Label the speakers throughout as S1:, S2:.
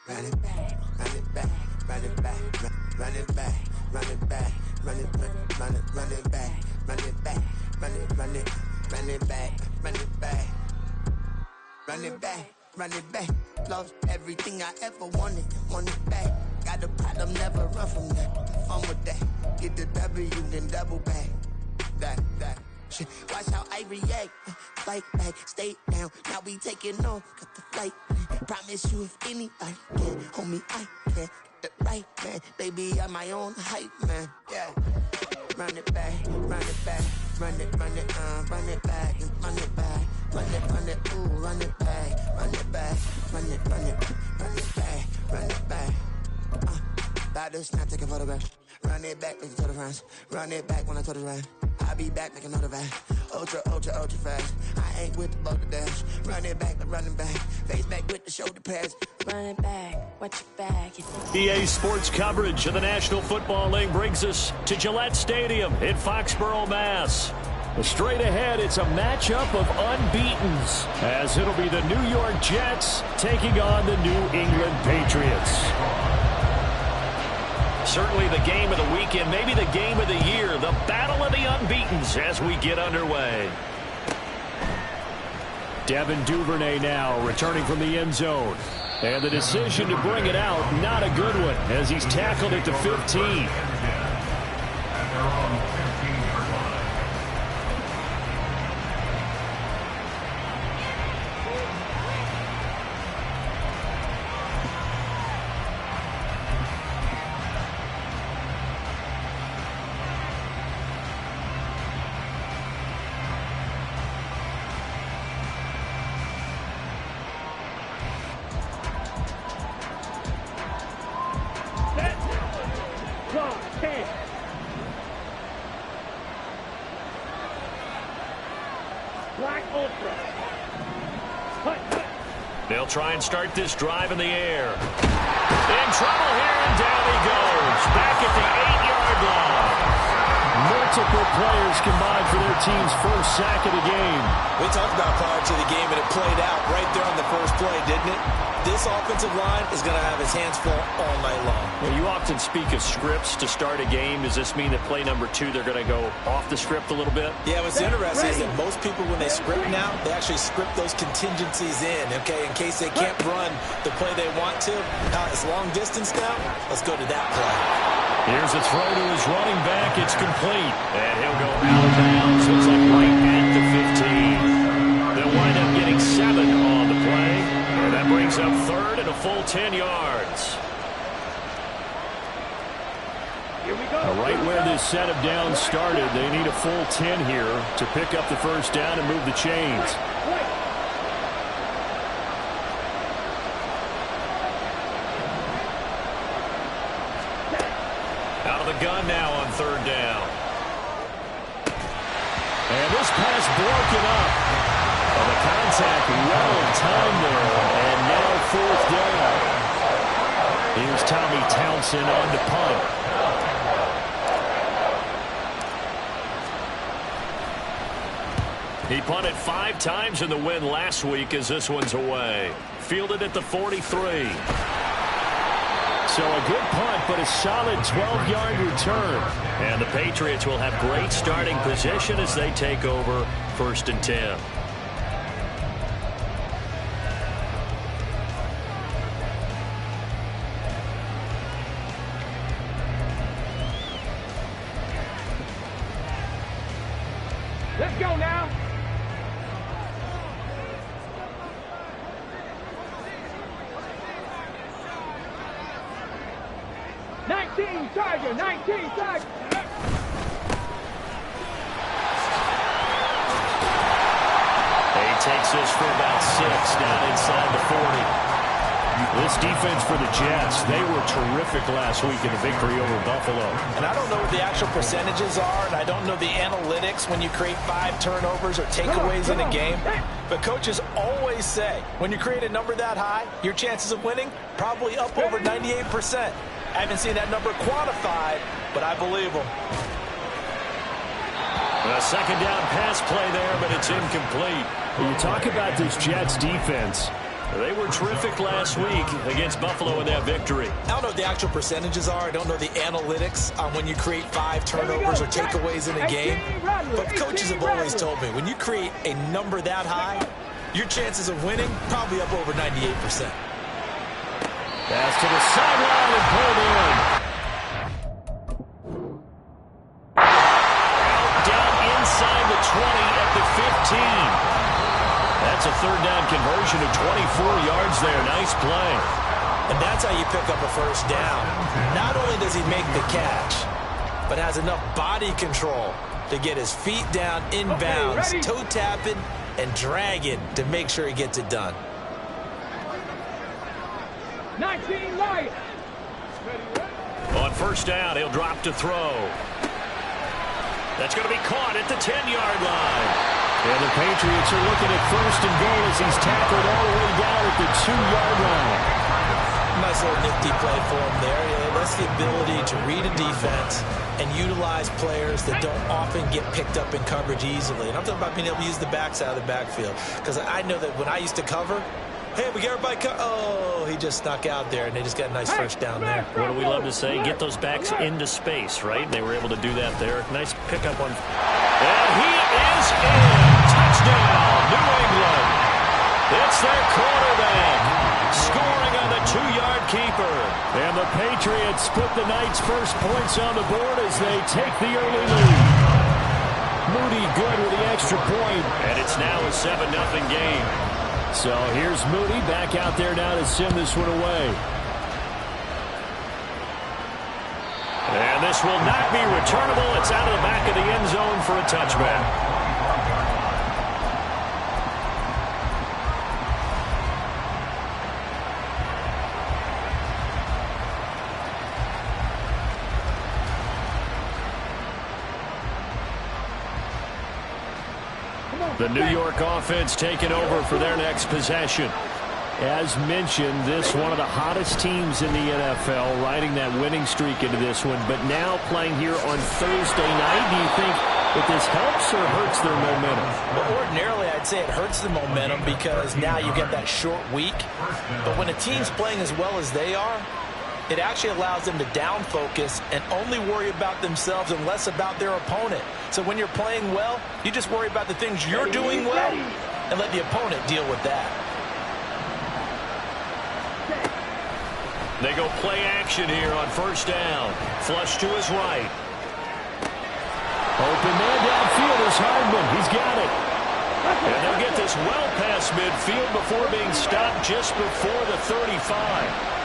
S1: run it back, run it back, run it back, run it back, run it back, run it back, run it back, run it back, run it back, run it back, run it back, run it back. Lost everything I ever wanted it back. Got a problem, never run from that. Fun with that. Get the W, then double back. That. Shit. Watch how I react. Fight back, stay down. Now we taking off. Got the flight. Promise you if anybody can, homie, I can. Get the right, man. Baby, I'm my own hype, man. Yeah. Run it back, run it back. Run it, run it back, run it back. Run it, ooh, run it back. Run it back, run it back, run it back. About to snap, take a photograph. Run it back, make it to the runs. Run it back when I told it right. I'll be back, make another back. Ultra fast. I ain't with the boulder dash. Run it back, but running back. Face back with the shoulder pads. Run it back, watch your back.
S2: EA Sports coverage of the National Football League brings us to Gillette Stadium in Foxborough, Mass. Straight ahead, it's a matchup of unbeatens, as it'll be the New York Jets taking on the New England Patriots. Certainly the game of the weekend, maybe the game of the year, the battle of the unbeatens as we get underway. Devin Duvernay now returning from the end zone. And the decision to bring it out, not a good one, as he's tackled at the 15. They'll try and start this drive in the air. In trouble here, and down he goes. Back at the 8-yard line. Multiple players combined for their team's first sack of the game.
S3: We talked about prior to the game, and it played out right there on the first play, didn't it? This offensive line is going to have his hands full all night long.
S2: Well, you often speak of scripts to start a game. Does this mean that play number 2, they're going to go off the script a little bit?
S3: Yeah, what's interesting is that most people, when they script now, they actually script those contingencies in, okay, in case they can't run the play they want to. It's long distance now. Let's go to that play.
S2: Here's a throw to his running back. It's complete. And he'll go out of bounds. Looks like right at the 15. They'll wind up getting 7 on the play. And that brings up third and a full 10 yards.
S4: Here we go.
S2: Right where this set of downs started, they need a full 10 here to pick up the first down and move the chains. Out of the gun now on third down. And this pass broken up. Well, the contact well timed there. And now fourth down. Here's Tommy Townsend on to punt. He punted 5 times in the win last week as this one's away. Fielded at the 43. So a good punt, but a solid 12-yard return. And the Patriots will have great starting position as they take over 1st and 10.
S4: Let's go now. Tiger, 19 Tiger.
S2: He takes this for about 6 down inside the 40. This defense for the Jets, they were terrific last week in the victory over Buffalo.
S3: And I don't know what the actual percentages are, and I don't know the analytics when you create 5 turnovers or takeaways in a game. But coaches always say, when you create a number that high, your chances of winning probably up over 98%. I haven't seen that number quantified, but I believe them.
S2: A second down pass play there, but it's incomplete.
S5: When you talk about this Jets defense,
S2: They were terrific last week against Buffalo in that victory.
S3: I don't know what the actual percentages are. I don't know the analytics on when you create 5 turnovers or takeaways in a game. But coaches have always told me, when you create a number that high, your chances of winning probably up over 98%.
S2: Pass to the sideline and pulled in. Down inside the 20 at the 15. That's a third down conversion of 24 yards there. Nice play.
S3: And that's how you pick up a first down. Not only does he make the catch, but has enough body control to get his feet down inbounds, toe tapping and dragging to make sure he gets it done.
S4: 19 Lions.
S2: On first down, he'll drop to throw. That's going to be caught at the 10-yard line. And the Patriots are looking at first and goal as he's tackled all the way down at the 2-yard line.
S3: Nice little nifty play for him there. Yeah, that's the ability to read a defense and utilize players that don't often get picked up in coverage easily. And I'm talking about being able to use the backside of the backfield. Because I know that when I used to cover, hey, we got everybody oh, he just snuck out there, and they just got a nice first down there.
S2: What do we love to say? Get those backs into space, right? And they were able to do that there. Nice pickup on. And he is in. Touchdown, New England. It's their quarterback. Scoring on the 2-yard keeper. And the Patriots put the Knights' first points on the board as they take the early lead. Moody good with the extra point. And it's now a 7-0 game. So here's Moody back out there now to send this one away. And this will not be returnable. It's out of the back of the end zone for a touchback. The New York offense taking over for their next possession. As mentioned, this one of the hottest teams in the NFL, riding that winning streak into this one, but now playing here on Thursday night. Do you think that this helps or hurts their momentum?
S3: Well, ordinarily, I'd say it hurts the momentum because now you get that short week. But when a team's playing as well as they are, it actually allows them to down focus and only worry about themselves and less about their opponent. So when you're playing well, you just worry about the things you're doing well and let the opponent deal with that.
S2: They go play action here on first down. Flush to his right. Open man downfield is Hardman. He's got it. And they'll get this well past midfield before being stopped just before the 35.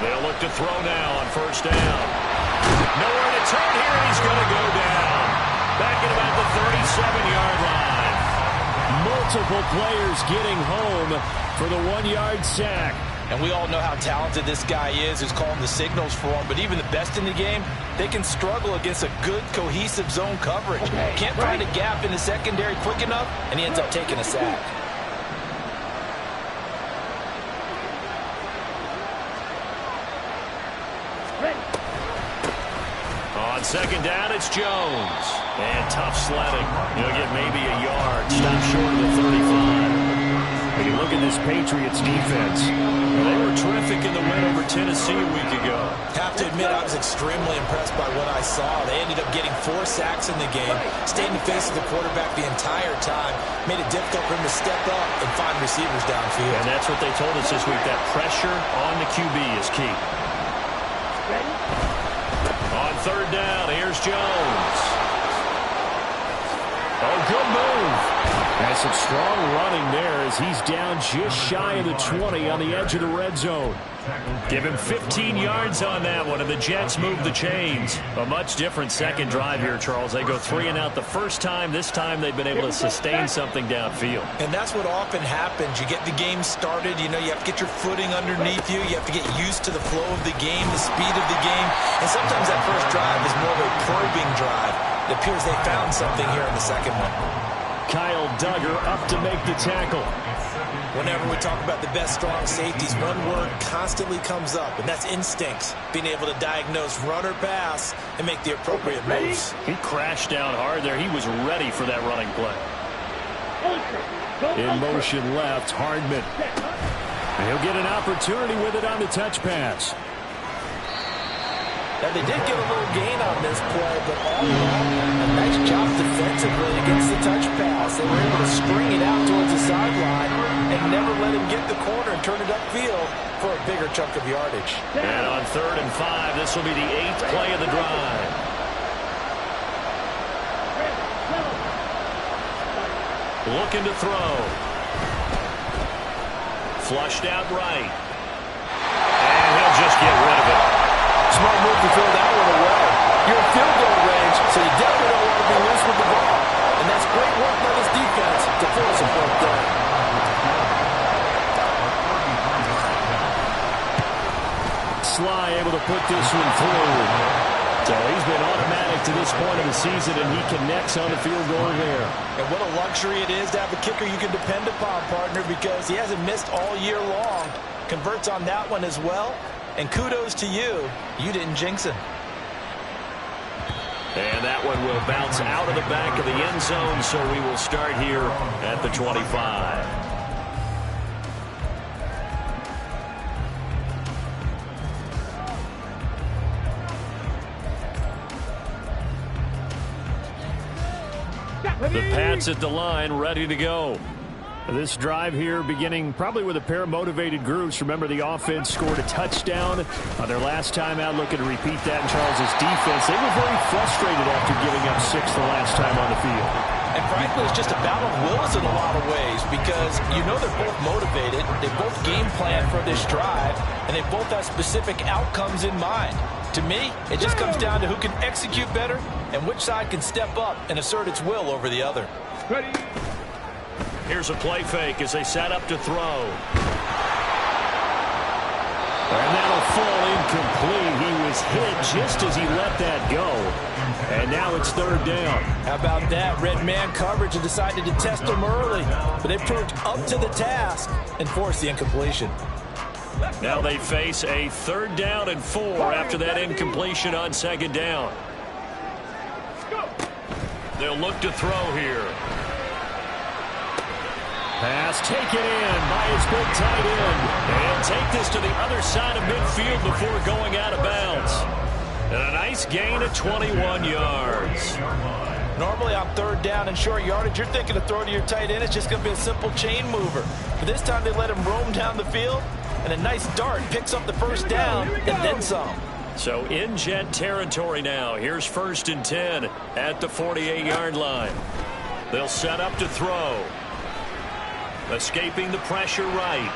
S2: They'll look to throw now on first down. Nowhere to turn here, and he's going to go down. Back at about the 37-yard line. Multiple players getting home for the 1-yard sack.
S3: And we all know how talented this guy is who's calling the signals for him. But even the best in the game, they can struggle against a good, cohesive zone coverage. Can't find a gap in the secondary quick enough, and he ends up taking a sack.
S2: On second down, it's Jones. And tough sledding. He'll get maybe a yard. Stop short of the 35. When you look at this Patriots defense, they were terrific in the win over Tennessee a week ago.
S3: Have to admit, I was extremely impressed by what I saw. They ended up getting 4 sacks in the game, stayed in the face of the quarterback the entire time, made it difficult for him to step up and find receivers downfield.
S2: And that's what they told us this week, that pressure on the QB is key. On third down, here's Jones. Oh, good move. Has some strong running there as he's down just shy of the 20 on the edge of the red zone. Give him 15 yards on that one, and the Jets move the chains. A much different second drive here, Charles. They go 3 and out the first time. This time they've been able to sustain something downfield.
S3: And that's what often happens. You get the game started. You know, you have to get your footing underneath you. You have to get used to the flow of the game, the speed of the game. And sometimes that first drive is more of a probing drive. It appears they found something here in the second one.
S2: Kyle Duggar up to make the tackle.
S3: Whenever we talk about the best strong safeties, one word constantly comes up, and that's instincts. Being able to diagnose run or pass and make the appropriate moves.
S2: He crashed down hard there. He was ready for that running play. In motion left, Hardman. He'll get an opportunity with it on the touch pass.
S3: Now, they did get a little gain on this play, but all in all, a nice job defensively against the touch pass. They were able to string it out towards the sideline and never let him get the corner and turn it upfield for a bigger chunk of yardage.
S2: And on 3rd and 5, this will be the 8th play of the drive. Looking to throw. Flushed out right. And he'll just get rid of it.
S3: Smart move to throw that one away. You're in field goal range, so you definitely don't want to be loose with the ball. And that's great work by this defense to force a fourth down.
S2: Sly able to put this one through. So he's been automatic to this point of the season, and he connects on the field goal there.
S3: And what a luxury it is to have a kicker you can depend upon, partner, because he hasn't missed all year long. Converts on that one as well. And kudos to you. You didn't jinx him.
S2: And that one will bounce out of the back of the end zone, so we will start here at the 25. The Pats at the line, ready to go. This drive here beginning probably with a pair of motivated groups. Remember, the offense scored a touchdown on their last time out, looking to repeat that in Charles' defense. They were very frustrated after giving up 6 the last time on the field.
S3: And frankly, it's just a battle of wills in a lot of ways, because you know they're both motivated, they both game plan for this drive, and they both have specific outcomes in mind. To me, it just comes down to who can execute better and which side can step up and assert its will over the other.
S4: Ready.
S2: Here's a play fake as they set up to throw. And that'll fall incomplete. He was hit just as he let that go. And now it's 3rd down.
S3: How about that? Red man coverage and decided to test him early. But they proved up to the task and forced the incompletion.
S2: Now they face a 3rd down and 4 after that incompletion on 2nd down. They'll look to throw here. Pass taken in by his big tight end. And take this to the other side of midfield before going out of bounds. And a nice gain of 21 yards.
S3: Normally on 3rd down and short yardage, you're thinking to throw to your tight end. It's just going to be a simple chain mover. But this time they let him roam down the field. And a nice dart picks up the 1st down and then some.
S2: So in jet territory now. Here's 1st and 10 at the 48-yard line. They'll set up to throw. Escaping the pressure right.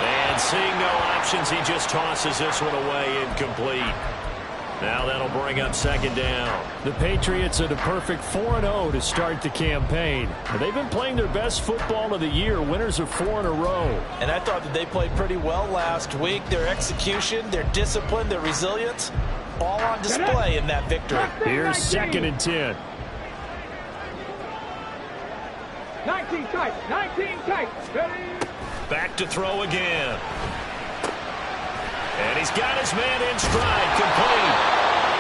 S2: And seeing no options, he just tosses this one away, incomplete. Now that'll bring up 2nd down. The Patriots at a perfect 4-0 to start the campaign. They've been playing their best football of the year, winners of 4 in a row.
S3: And I thought that they played pretty well last week. Their execution, their discipline, their resilience, all on display in that victory.
S2: Here's 2nd and 10.
S4: 19 tight. 19 tight. Ready.
S2: Back to throw again. And he's got his man in stride, complete.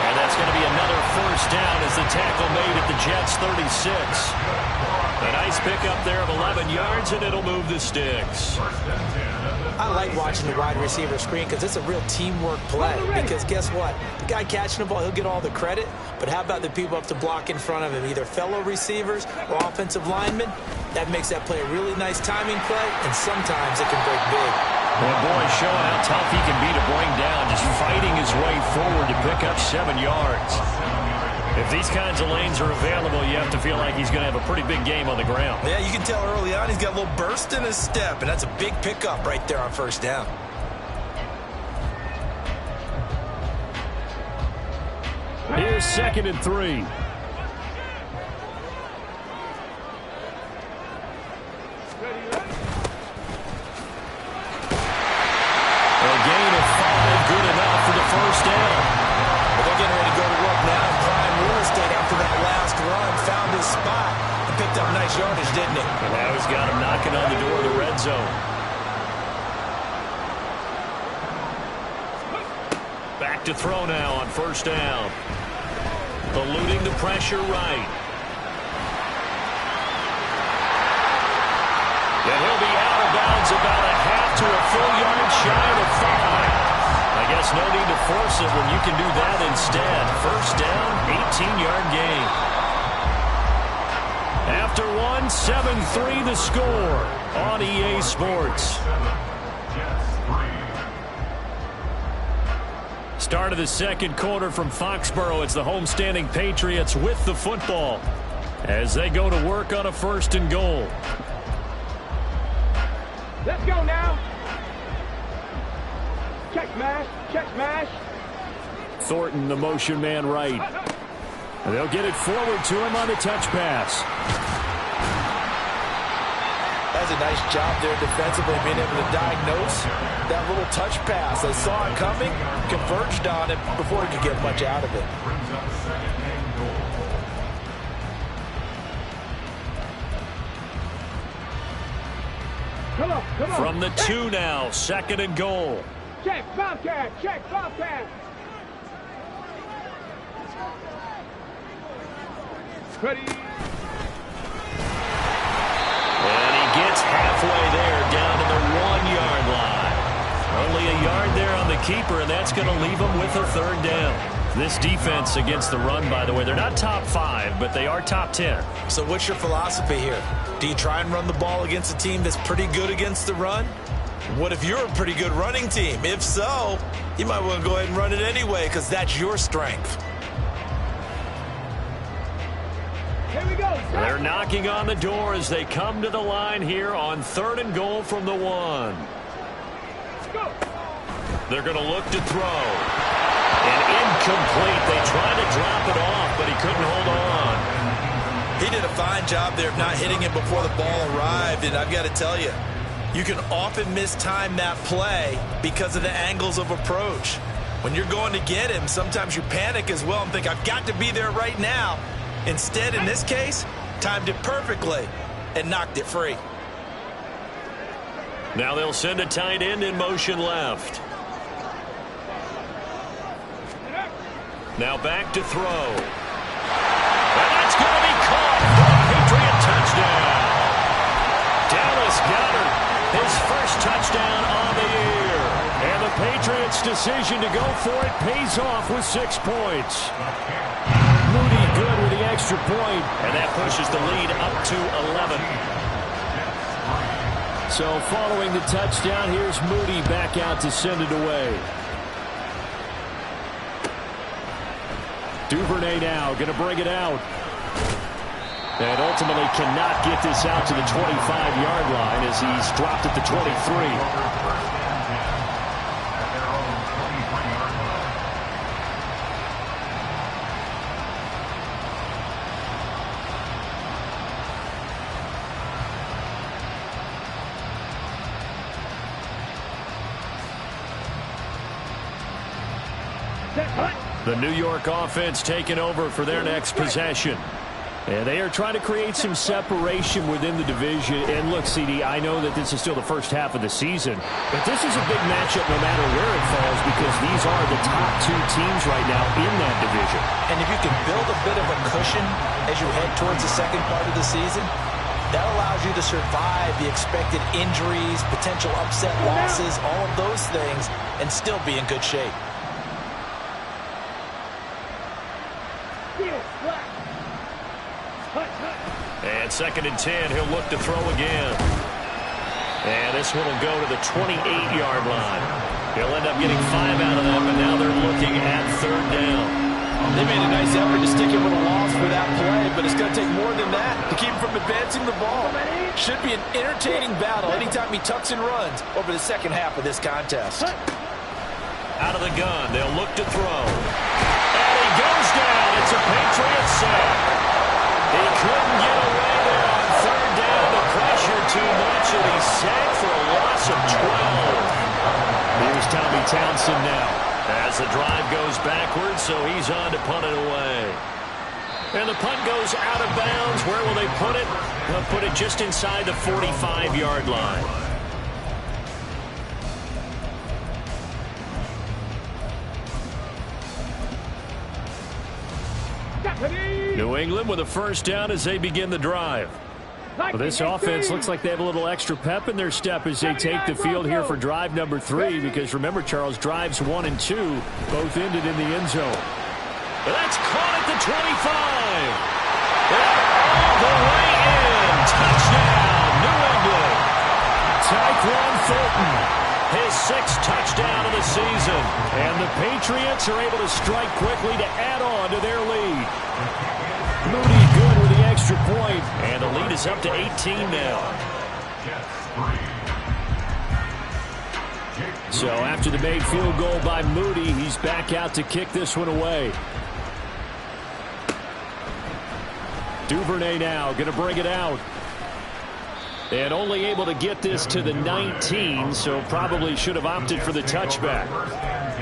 S2: And that's going to be another 1st down as the tackle made at the Jets' 36. A nice pickup there of 11 yards, and it'll move the sticks.
S3: I like watching the wide receiver screen because it's a real teamwork play. Because guess what? The guy catching the ball, he'll get all the credit. But how about the people up to block in front of him, either fellow receivers or offensive linemen? That makes that play a really nice timing play, and sometimes it can break big.
S2: Well, boy, showing how tough he can be to bring down, just fighting his way forward to pick up 7 yards. If these kinds of lanes are available, you have to feel like he's going to have a pretty big game on the ground.
S3: Yeah, you can tell early on he's got a little burst in his step, and that's a big pickup right there on 1st down.
S2: Here's 2nd and 3. A gain of 5, good enough for the 1st down.
S3: But they're getting ready to go to work now in prime real estate after that last run. Found his spot and picked up nice yardage, didn't he?
S2: And now he's got him knocking on the door of the red zone. Back to throw now on first down. Eluding the pressure right. And he'll be out of bounds about a half to a full yard shy of 5. I guess no need to force it when you can do that instead. First down, 18-yard gain. After one, 7-3 the score on EA Sports. Start of the second quarter from Foxborough. It's the homestanding Patriots with the football as they go to work on a 1st and goal.
S4: Let's go now. Check smash, check smash.
S2: Thornton, the motion man right. And they'll get it forward to him on the touch pass.
S3: That's a nice job there defensively, being able to diagnose that little touch pass. They saw it coming, converged on it before he could get much out of it.
S4: Come on, come on.
S2: From the 2 now, 2nd and goal.
S4: Check, Bobcat, check, Bobcat. Ready.
S2: And he gets halfway there, down to the 1-yard line. Only a yard there on the keeper, and that's going to leave him with a 3rd down. This defense against the run, by the way, they're not top 5, but they are top 10.
S3: So what's your philosophy here? Do you try and run the ball against a team that's pretty good against the run? What if you're a pretty good running team? If so, you might want to go ahead and run it anyway because that's your strength.
S4: Here we go.
S2: They're knocking on the door as they come to the line here on 3rd and goal from the 1.
S4: Go.
S2: They're going to look to throw. And incomplete. They tried to drop it off, but he couldn't hold on.
S3: He did a fine job there of not hitting him before the ball arrived, and I've got to tell you, you can often mistime that play because of the angles of approach. When you're going to get him, sometimes you panic as well and think, I've got to be there right now. Instead, in this case, timed it perfectly and knocked it free.
S2: Now they'll send a tight end in motion left. Now back to throw. And that's going to be caught for a Patriot touchdown. Dallas Goedert, his first touchdown on the year. And the Patriots' decision to go for it pays off with 6 points. Moody good with the extra point, and that pushes the lead up to 11. So following the touchdown, here's Moody back out to send it away. Duvernay now going to bring it out. And ultimately cannot get this out to the 25-yard line as he's dropped at the 23. The New York offense taking over for their next possession. And they are trying to create some separation within the division. And look, CD, I know that this is still the first half of the season, but this is a big matchup no matter where it falls because these are the top 2 teams right now in that division.
S3: And if you can build a bit of a cushion as you head towards the second part of the season, that allows you to survive the expected injuries, potential upset losses, all of those things, and still be in good shape.
S2: And 2nd and 10, he'll look to throw again. And this one will go to the 28-yard line. He'll end up getting 5 out of that, but now they're looking at 3rd down.
S3: They made a nice effort to stick him with a loss for that play, but it's going to take more than that to keep him from advancing the ball. Should be an entertaining battle anytime he tucks and runs over the second half of this contest.
S2: Out of the gun, they'll look to throw. And he goes down. It's a Patriot sack. He couldn't get away there on 3rd down. The pressure too much, and he's sacked for a loss of 12. Here's Tommy Townsend now as the drive goes backwards, so he's on to punt it away. And the punt goes out of bounds. Where will they put it? They'll put it just inside the 45-yard line. New England with a first down as they begin the drive. Well, this offense looks like they have a little extra pep in their step as they take the field here for drive number 3, because remember, Charles, drives 1 and 2 both ended in the end zone. But that's caught at the 25. All the way in. Touchdown, New England. Tyquan Thornton, his 6th touchdown of the season. And the Patriots are able to strike quickly to add on to their lead. Moody good with the extra point, and the lead is up to 18 now. So after the made field goal by Moody, he's back out to kick this one away. Duvernay now going to bring it out. And only able to get this to the 19, so probably should have opted for the touchback.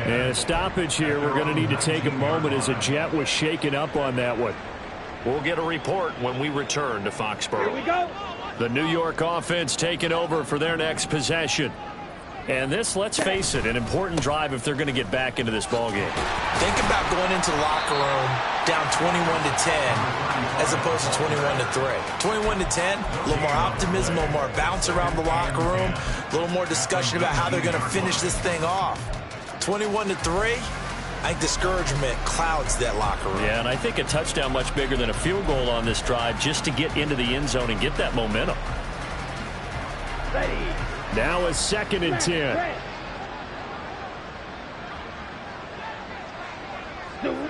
S2: And a stoppage here, we're going to need to take a moment as a Jet was shaken up on that one. We'll get a report when we return to Foxborough.
S4: Here we go.
S2: The New York offense taking over for their next possession. And this, let's face it, an important drive if they're going to get back into this ballgame.
S3: Think about going into the locker room down 21-10 as opposed to 21-3. 21-10, a little more optimism, a little more bounce around the locker room, a little more discussion about how they're going to finish this thing off. 21-3, I think discouragement clouds that locker room.
S2: Yeah, and I think a touchdown much bigger than a field goal on this drive just to get into the end zone and get that momentum.
S4: Ready.
S2: Now a 2nd and 10.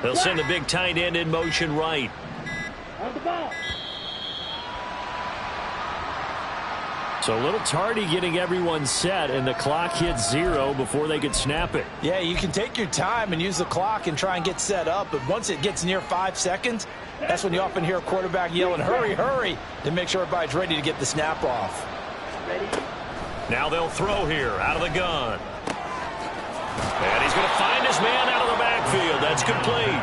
S2: They'll send the big tight end in motion right.
S4: On the ball.
S2: So a little tardy getting everyone set, and the clock hits 0 before they could snap it.
S3: Yeah, you can take your time and use the clock and try and get set up, but once it gets near 5 seconds, that's when you often hear a quarterback yelling, hurry, hurry, to make sure everybody's ready to get the snap off.
S4: Ready.
S2: Now they'll throw here out of the gun. And he's going to find his man out of the backfield. That's complete.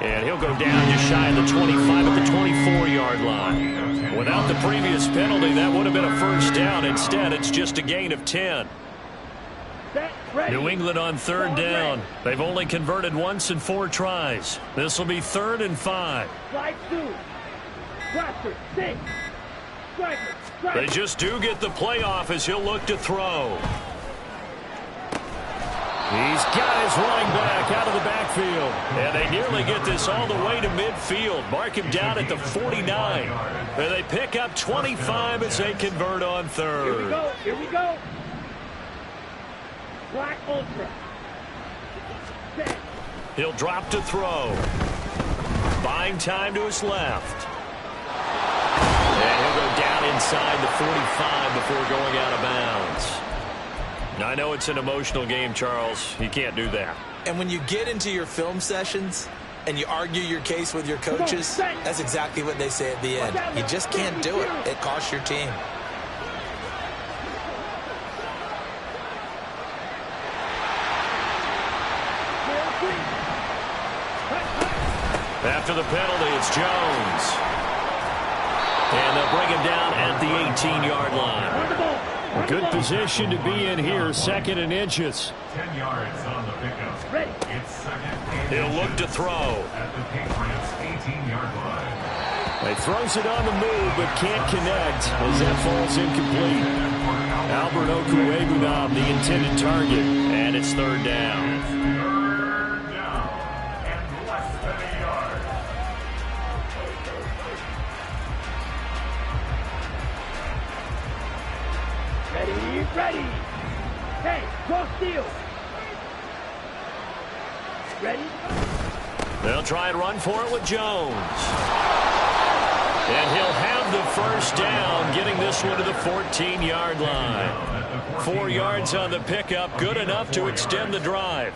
S2: And he'll go down just shy of the 25 at the 24-yard line. Without the previous penalty, that would have been a first down. Instead, it's just a gain of 10. New England on 3rd down. They've only converted once in 4 tries. This will be 3rd and 5.
S4: Slide 2. Cluster 6. Striker.
S2: They just do get the playoff as he'll look to throw. He's got his running back out of the backfield. And they nearly get this all the way to midfield. Mark him down at the 49. And they pick up 25 as they convert on 3rd.
S4: Here we go. Here we go. Black Ultra. Set.
S2: He'll drop to throw. Buying time to his left. And he'll go down inside the 45 before going out of bounds. Now, I know it's an emotional game, Charles. You can't do that.
S3: And when you get into your film sessions and you argue your case with your coaches, that's exactly what they say at the end. You just can't do it. It costs your team.
S2: After the penalty, it's Jones. And they'll bring him down at the 18-yard line. A good position to be in here, 2nd and inches.
S5: 10 yards on the pickup. It's 2nd and
S2: He'll look to throw.
S5: At the Patriots' 18-yard line.
S2: He throws it on the move, but can't connect as that falls incomplete. Albert Okwuegbunam, the intended target, and it's 3rd down.
S5: Third down and less than a yard.
S4: Ready. Hey, cross field. Ready.
S2: They'll try and run for it with Jones. And he'll have the first down, getting this one to the 14-yard line. 4 yards on the pickup, good enough to extend the drive.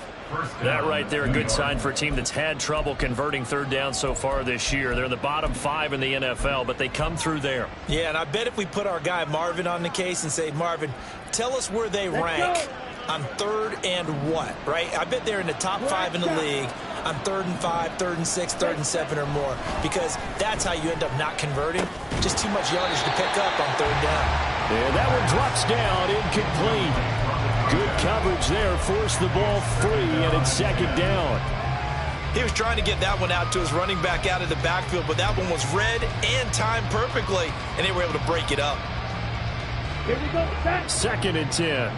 S2: That right there, a good sign for a team that's had trouble converting 3rd down so far this year. They're in the bottom 5 in the NFL, but they come through there.
S3: Yeah, and I bet if we put our guy Marvin on the case and say, Marvin, tell us where they rank on 3rd and what, right? I bet they're in the top 5 in the league on 3rd and 5, 3rd and 6, 3rd and 7 or more, because that's how you end up not converting. Just too much yardage to pick up on 3rd down.
S2: And that one drops down, incomplete. Good coverage there, forced the ball free, and it's 2nd down.
S3: He was trying to get that one out to his running back out of the backfield, but that one was read and timed perfectly, and they were able to break it up.
S4: Here we go. Set.
S2: 2nd and 10.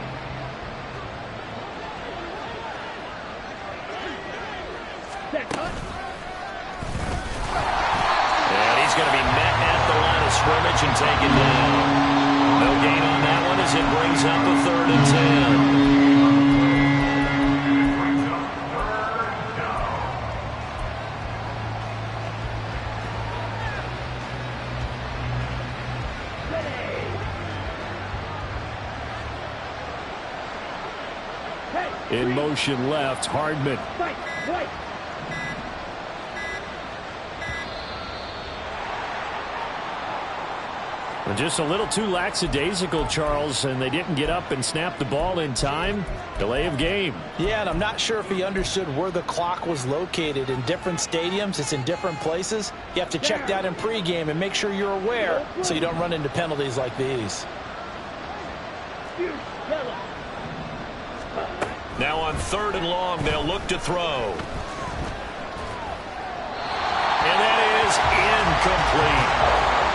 S4: Set. Cut.
S2: And he's going to be met at the line of scrimmage and taken down. No gain on that one as it brings up a 3rd and 10. In motion left, Hardman.
S4: Fight. Right.
S2: Just a little too lackadaisical, Charles, and they didn't get up and snap the ball in time. Delay of game.
S3: Yeah, and I'm not sure if he understood where the clock was located. In different stadiums, it's in different places. You have to check that in pregame and make sure you're aware so you don't run into penalties like these.
S2: Now on 3rd and long, they'll look to throw. And that is incomplete.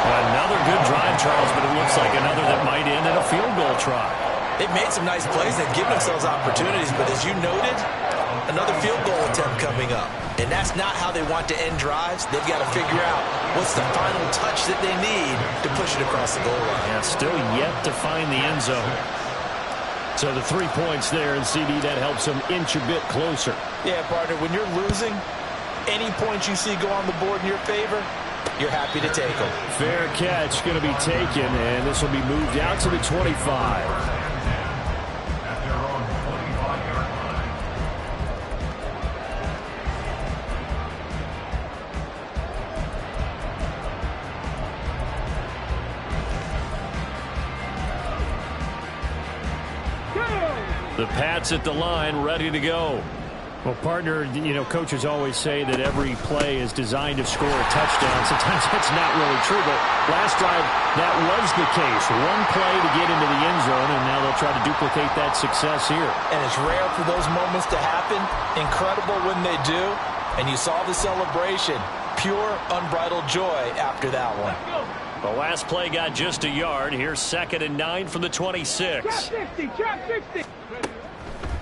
S2: Another good drive, Charles, but it looks like another that might end in a field goal try.
S3: They've made some nice plays. They've given themselves opportunities, but as you noted, another field goal attempt coming up. And that's not how they want to end drives. They've got to figure out what's the final touch that they need to push it across the goal line.
S2: Yeah, still yet to find the end zone. So the 3 points there, and CD, that helps them inch a bit closer.
S3: Yeah, partner, when you're losing, any points you see go on the board in your favor, you're happy to take them.
S2: Fair catch going to be taken, and this will be moved out to the 25. The Pats at the line, ready to go. Well, partner, you know, coaches always say that every play is designed to score a touchdown. Sometimes that's not really true, but last drive, that was the case. One play to get into the end zone, and now they'll try to duplicate that success here. And
S3: it's rare for those moments to happen. Incredible when they do. And you saw the celebration. Pure, unbridled joy after that one.
S2: The last play got just a yard. Here's 2nd and 9 from the 26.
S4: Drop 50, drop 50.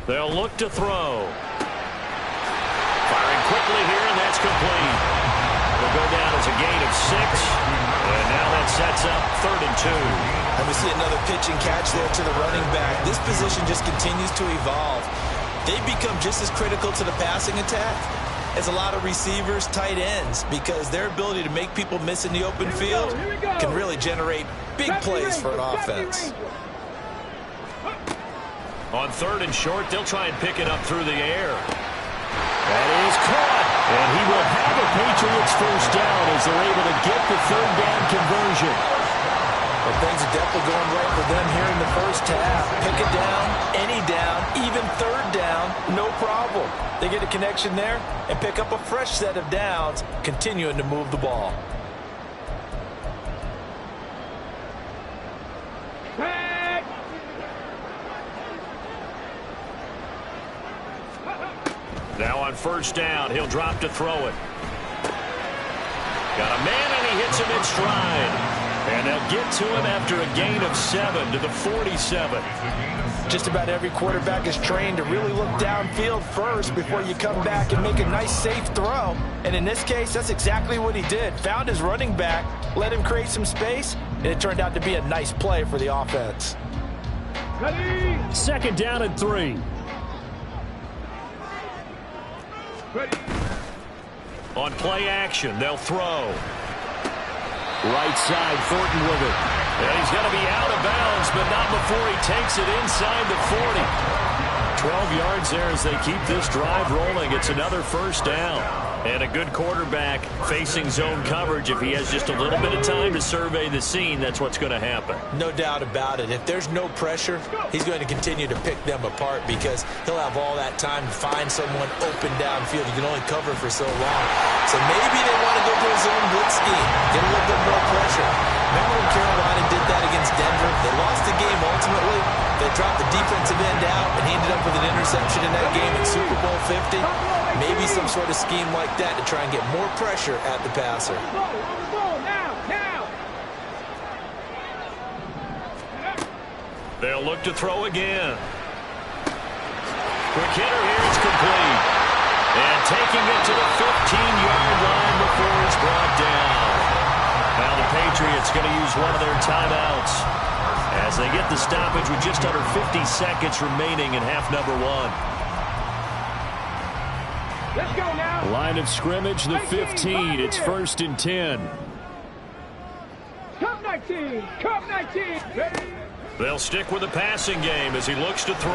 S2: They'll look to throw. Firing quickly here, and that's complete. Will go down as a gain of 6. And now that sets up 3rd and 2.
S3: And we see another pitch and catch there to the running back. This position just continues to evolve. They become just as critical to the passing attack as a lot of receivers, tight ends, because their ability to make people miss in the open field can really generate big plays for an offense.
S2: On 3rd and short, they'll try and pick it up through the air. That is caught, and he will have a Patriots first down as they're able to get the 3rd down conversion.
S3: Well, things are definitely going right for them here in the first half. Pick it down, any down, even 3rd down, no problem. They get a connection there and pick up a fresh set of downs, continuing to move the ball.
S2: Now on 1st down, he'll drop to throw it. Got a man, and he hits him in stride. And they'll get to him after a gain of 7 to the 47.
S3: Just about every quarterback is trained to really look downfield first before you come back and make a nice, safe throw. And in this case, that's exactly what he did. Found his running back, let him create some space, and it turned out to be a nice play for the offense.
S4: Ready.
S2: 2nd down and 3.
S4: Ready.
S2: On play action, they'll throw. Right side, Thornton with it. And he's going to be out of bounds, but not before he takes it inside the 40. 12 yards there as they keep this drive rolling. It's another 1st down. And a good quarterback facing zone coverage. If he has just a little bit of time to survey the scene, that's what's going to happen.
S3: No doubt about it. If there's no pressure, he's going to continue to pick them apart because he'll have all that time to find someone open downfield. You can only cover for so long. So maybe they want to go to a zone blitz scheme, get a little bit more pressure. Remember when Carolina did that against Denver? They lost the game ultimately. They dropped the defensive end out, and he ended up with an interception in that game in Super Bowl 50. Maybe some sort of scheme like that to try and get more pressure at the passer.
S4: Now.
S2: They'll look to throw again. Quick hitter here, it's complete. And taking it to the 15-yard line before it's brought down. Now the Patriots going to use one of their timeouts as they get the stoppage with just under 50 seconds remaining in half number one.
S4: Let's go now.
S2: Line of scrimmage, the 15. It's 1st and 10.
S4: Cup 19. Ready?
S2: They'll stick with the passing game as he looks to throw.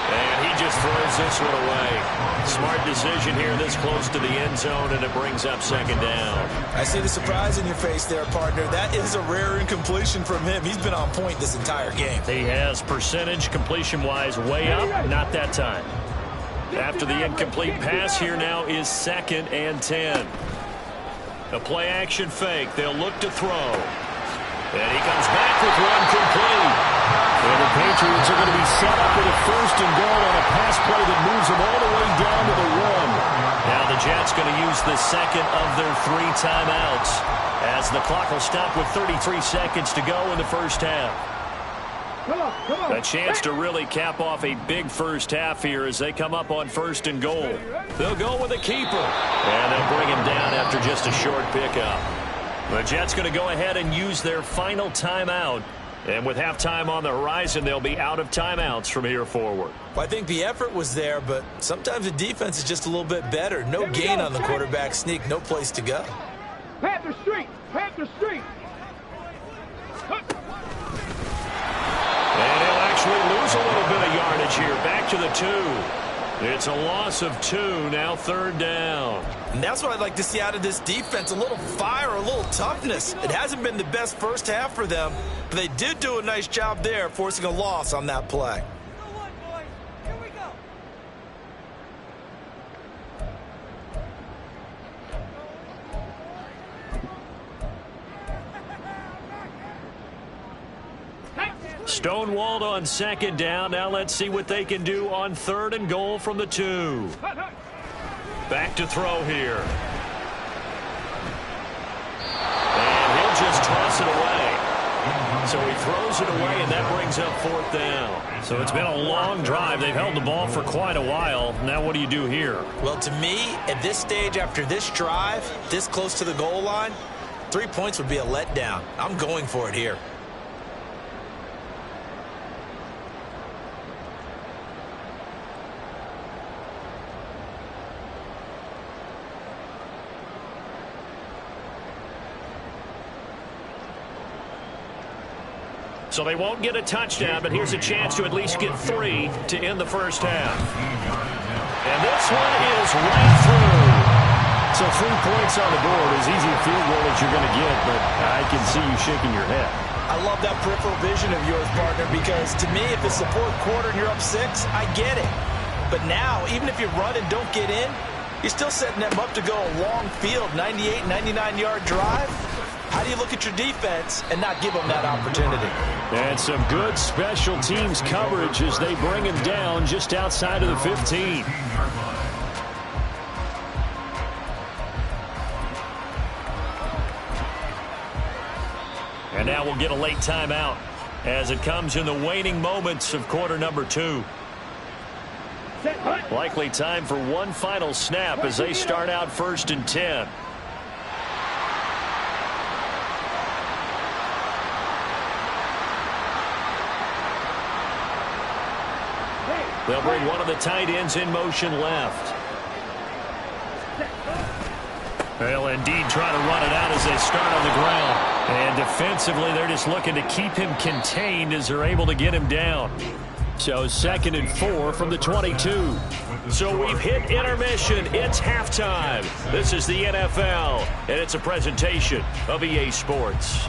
S2: And he just throws this one away. Smart decision here this close to the end zone, and it brings up 2nd down.
S3: I see the surprise in your face there, partner. That is a rare incompletion from him. He's been on point this entire game.
S2: He has percentage completion-wise way up, not that time. After the incomplete pass, here now is 2nd and 10. A play-action fake. They'll look to throw. And he comes back with one complete. And the Patriots are going to be set up with a 1st and goal on a pass play that moves them all the way down to the 1. Now the Jets going to use the 2nd of their 3 timeouts as the clock will stop with 33 seconds to go in the first half.
S4: Come on.
S2: A chance to really cap off a big first half here as they come up on 1st and goal. They'll go with a keeper. And they'll bring him down after just a short pickup. The Jets going to go ahead and use their final timeout. And with halftime on the horizon, they'll be out of timeouts from here forward.
S3: Well, I think the effort was there, but sometimes the defense is just a little bit better. No gain on the quarterback sneak, no place to go.
S4: Panther Street.
S2: And he'll actually lose a little bit of yardage here. Back to the 2. It's a loss of 2, now 3rd down.
S3: And that's what I'd like to see out of this defense, a little fire, a little toughness. It hasn't been the best first half for them, but they did do a nice job there, forcing a loss on that play.
S2: Stonewalled on 2nd down. Now let's see what they can do on 3rd and goal from the 2. Back to throw here. And he'll just toss it away. So he throws it away, and that brings up 4th down. So it's been a long drive. They've held the ball for quite a while. Now what do you do here?
S3: Well, to me, at this stage, after this drive, this close to the goal line, 3 points would be a letdown. I'm going for it here.
S2: So they won't get a touchdown, but here's a chance to at least get 3 to end the first half. And this one is right through. So 3 points on the board, as easy a field goal as you're going to get, but I can see you shaking your head.
S3: I love that peripheral vision of yours, partner, because to me, if it's the 4th quarter and you're up 6, I get it. But now, even if you run and don't get in, you're still setting them up to go a long field, 98, 99-yard drive. How do you look at your defense and not give them that opportunity?
S2: And some good special teams coverage as they bring him down just outside of the 15. And now we'll get a late timeout as it comes in the waning moments of quarter number 2. Likely time for one final snap as they start out 1st and 10. They'll bring one of the tight ends in motion left. They'll indeed try to run it out as they start on the ground. And defensively, they're just looking to keep him contained as they're able to get him down. So 2nd and 4 from the 22. So we've hit intermission. It's halftime. This is the NFL, and it's a presentation of EA Sports.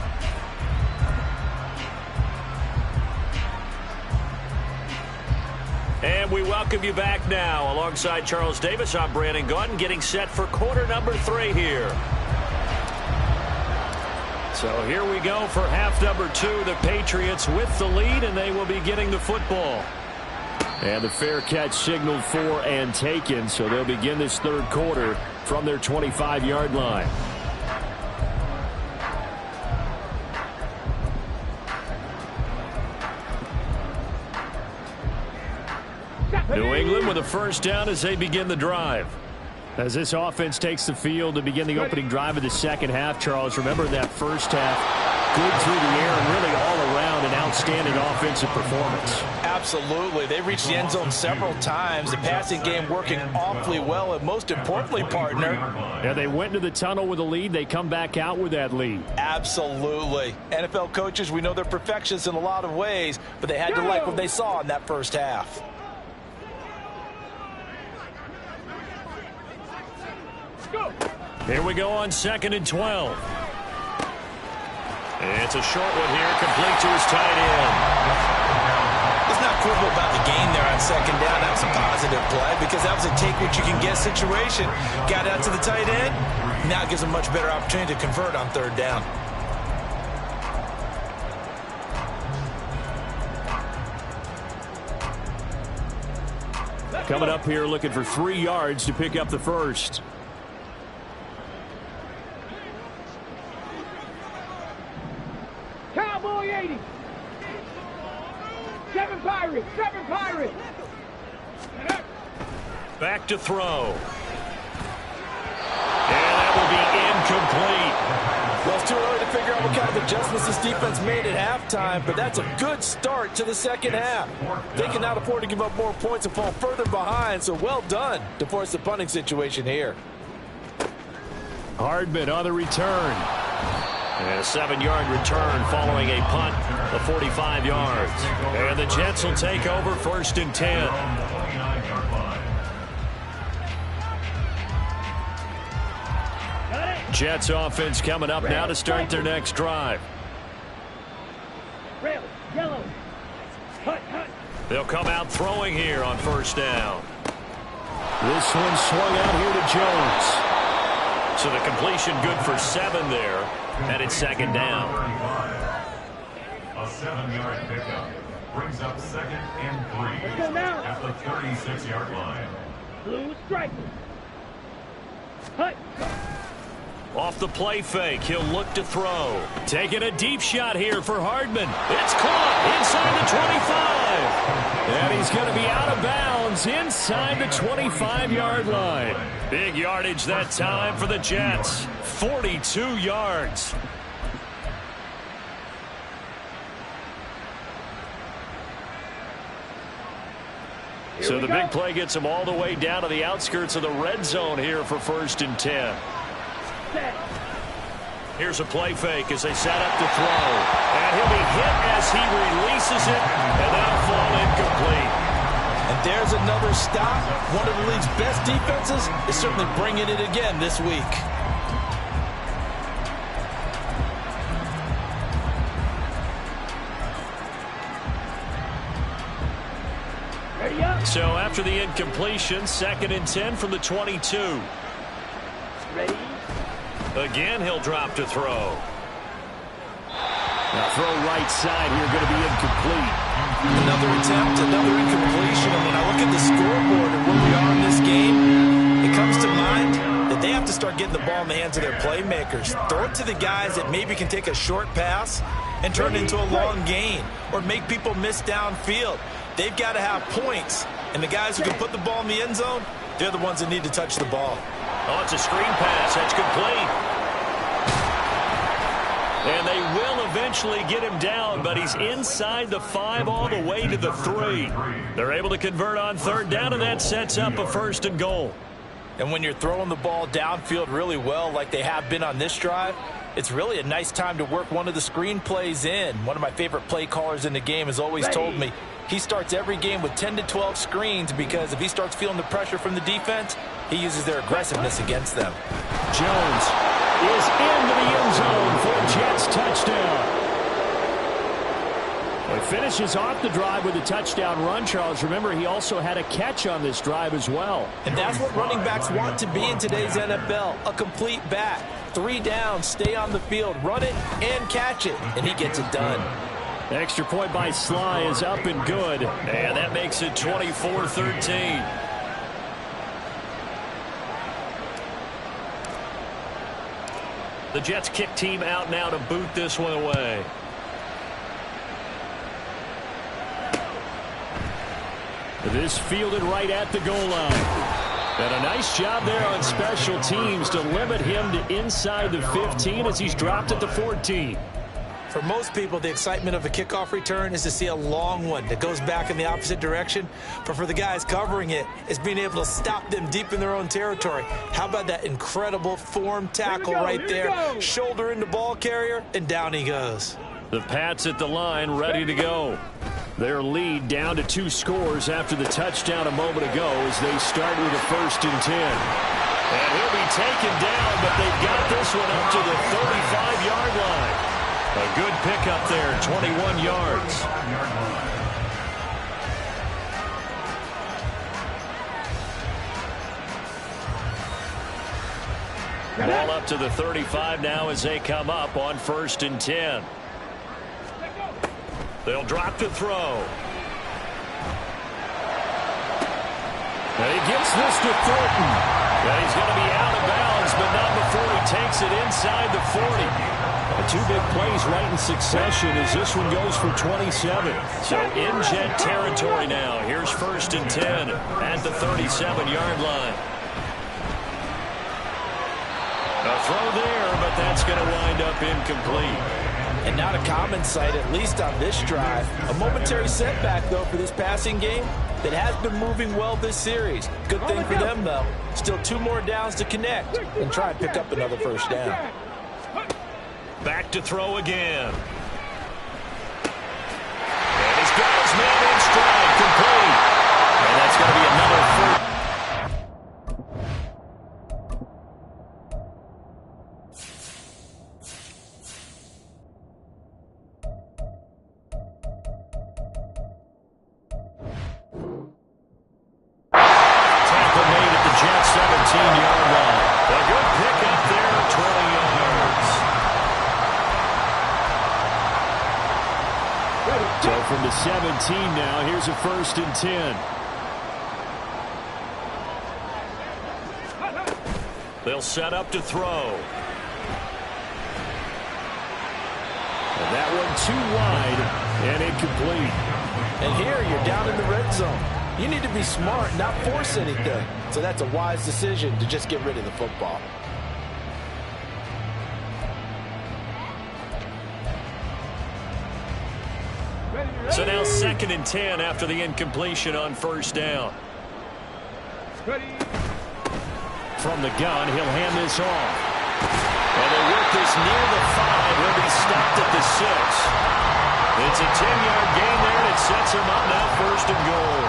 S2: And we welcome you back now. Alongside Charles Davis, I'm Brandon Gaudin, getting set for quarter number 3 here. So here we go for half number 2. The Patriots with the lead, and they will be getting the football. And the fair catch signaled for and taken, so they'll begin this third quarter from their 25-yard line. New England with a first down as they begin the drive. As this offense takes the field to begin the opening drive of the second half, Charles, remember that first half, good through the air and really all around an outstanding offensive performance.
S3: Absolutely. They reached the end zone several times. The passing game working awfully well, and most importantly, partner.
S2: Yeah, they went into the tunnel with a lead. They come back out with that lead.
S3: Absolutely. NFL coaches, we know they're perfectionists in a lot of ways, but they had to like what they saw in that first half.
S2: Here we go on 2nd and 12. It's a short one here, complete to his tight end.
S3: It's not quibble about the gain there on 2nd down. That was a positive play because that was a take-what-you-can-get situation. Got out to the tight end. Now it gives them a much better opportunity to convert on 3rd down.
S2: Coming up here looking for 3 yards to pick up the first.
S4: Cowboy 80. 7 Pirates. 7 Pirates.
S2: Back to throw. And that will be incomplete.
S3: Well, it's too early to figure out what kind of adjustments this defense made at halftime, but that's a good start to the second half. They cannot afford to give up more points and fall further behind, so well done to force the punting situation here.
S2: Hardman on the return. And a 7-yard return following a punt of 45 yards. And the Jets will take over 1st and 10. Jets offense coming up now to start their next drive.
S4: Red, yellow. Hut, hut.
S2: They'll come out throwing here on 1st down. This one swung out here to Jones. So the completion good for 7 there. And it's 2nd down.
S5: A 7-yard pickup brings up 2nd and 3
S4: Let's go now.
S5: at the 36-yard line.
S4: Blue striker. Hut.
S2: Off the play fake, he'll look to throw. Taking a deep shot here for Hardman. It's caught inside the 25. And he's going to be out of bounds inside the 25-yard line. Big yardage that time for the Jets. 42 yards. So the big play gets him all the way down to the outskirts of the red zone here for 1st and 10. Here's a play fake as they set up to throw. And he'll be hit as he releases it, and that'll fall incomplete.
S3: And there's another stop. One of the league's best defenses is certainly bringing it again this week.
S4: Ready up.
S2: So after the incompletion, 2nd and 10 from the 22.
S4: Ready.
S2: Again, he'll drop to throw. Now throw right side here, going to be incomplete.
S3: Another attempt, another incompletion. And when I look at the scoreboard and where we are in this game, it comes to mind that they have to start getting the ball in the hands of their playmakers. Throw it to the guys that maybe can take a short pass and turn it into a long gain or make people miss downfield. They've got to have points. And the guys who can put the ball in the end zone, they're the ones that need to touch the ball.
S2: Oh, it's a screen pass. That's complete. And they will eventually get him down, but he's inside the 5 all the way to the 3. They're able to convert on 3rd down, and that sets up a 1st and goal.
S3: And when you're throwing the ball downfield really well like they have been on this drive, it's really a nice time to work one of the screen plays in. One of my favorite play callers in the game has always told me he starts every game with 10 to 12 screens because if he starts feeling the pressure from the defense, he uses their aggressiveness against them.
S2: Jones is into the end zone for a Jets touchdown. Well, he finishes off the drive with a touchdown run, Charles. Remember, he also had a catch on this drive as well.
S3: And that's what running backs want to be in today's NFL, a complete back. 3 down, stay on the field, run it, and catch it, and he gets it done.
S2: Extra point by Sly is up and good. And that makes it 24-13. The Jets kick team out now to boot this one away. This fielded right at the goal line. And a nice job there on special teams to limit him to inside the 15 as he's dropped at the 14.
S3: For most people, the excitement of a kickoff return is to see a long one that goes back in the opposite direction. But for the guys covering it, it's being able to stop them deep in their own territory. How about that incredible form tackle right there? Shoulder into ball carrier, and down he goes.
S2: The Pats at the line ready to go. Their lead down to 2 scores after the touchdown a moment ago as they start with a 1st and 10. And he'll be taken down, but they've got this one up to the 35-yard line. A good pickup there, 21 yards. Ball up to the 35 now as they come up on 1st and 10. They'll drop to throw. And he gets this to Thornton. And he's going to be out of bounds, but not before he takes it inside the 40. 2 big plays right in succession as this one goes for 27. So in Jet territory now. Here's 1st and 10 at the 37-yard line. A throw there, but that's going to wind up incomplete.
S3: And not a common sight, at least on this drive. A momentary setback, though, for this passing game that has been moving well this series. Good thing for them, though. Still 2 more downs to connect and try and pick up another 1st down.
S2: Back to throw again. And he's got his man in stride, complete. And that's going to be another 4. Tackle made at the Jets 17-yard line. A good pick up there, 20 yards. So from the 17 now, here's a 1st and 10. They'll set up to throw. And that one too wide and incomplete.
S3: And here you're down in the red zone. You need to be smart, not force anything. So that's a wise decision to just get rid of the football.
S2: So now 2nd and 10 after the incompletion on 1st down. From the gun, he'll hand this off. And they work this near the 5. He'll be stopped at the 6. It's a 10-yard gain there, and it sets him up now 1st and goal.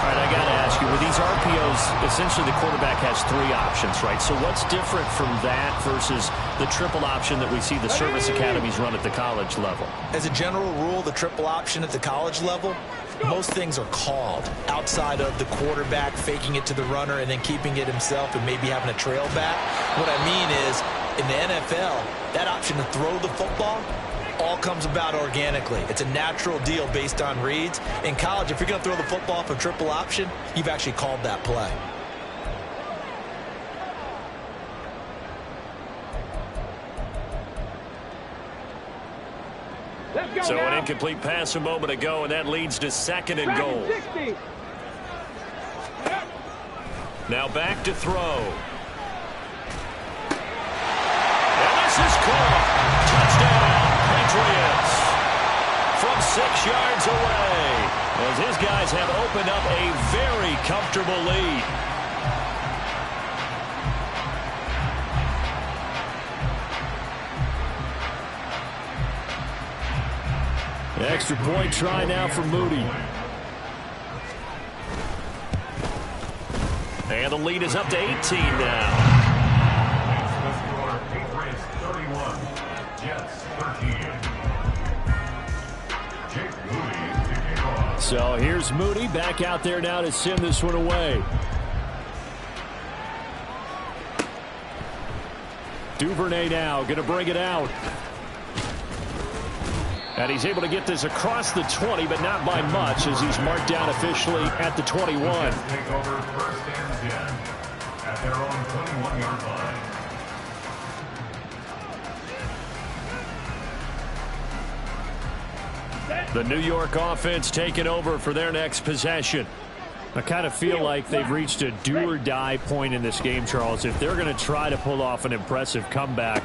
S2: All right, I got to ask you, with these RPOs, essentially the quarterback has 3 options, right? So what's different from that versus the triple option that we see the service academies run at the college level?
S3: As a general rule, the triple option at the college level, most things are called outside of the quarterback faking it to the runner and then keeping it himself and maybe having a trail back. What I mean is, in the NFL, that option to throw the football all comes about organically. It's a natural deal based on reads. In college, if you're going to throw the football for triple option, you've actually called that play.
S2: So an incomplete pass a moment ago, and that leads to 2nd and goal. Now back to throw. And this is caught. Touchdown, Patriots. From 6 yards away, as his guys have opened up a very comfortable lead. Extra point try now for Moody. And the lead is up to 18 now.
S5: The score, Patriots 31, Jets 13. Jake Moody kicking off.
S2: So here's Moody back out there now to send this one away. Duvernay now going to bring it out. And he's able to get this across the 20, but not by much, as he's marked down officially at the 21.
S5: Take over first and 10 at their own 21-yard line.
S2: The New York offense taking over for their next possession. I kind of feel like they've reached a do-or-die point in this game, Charles. If they're going to try to pull off an impressive comeback,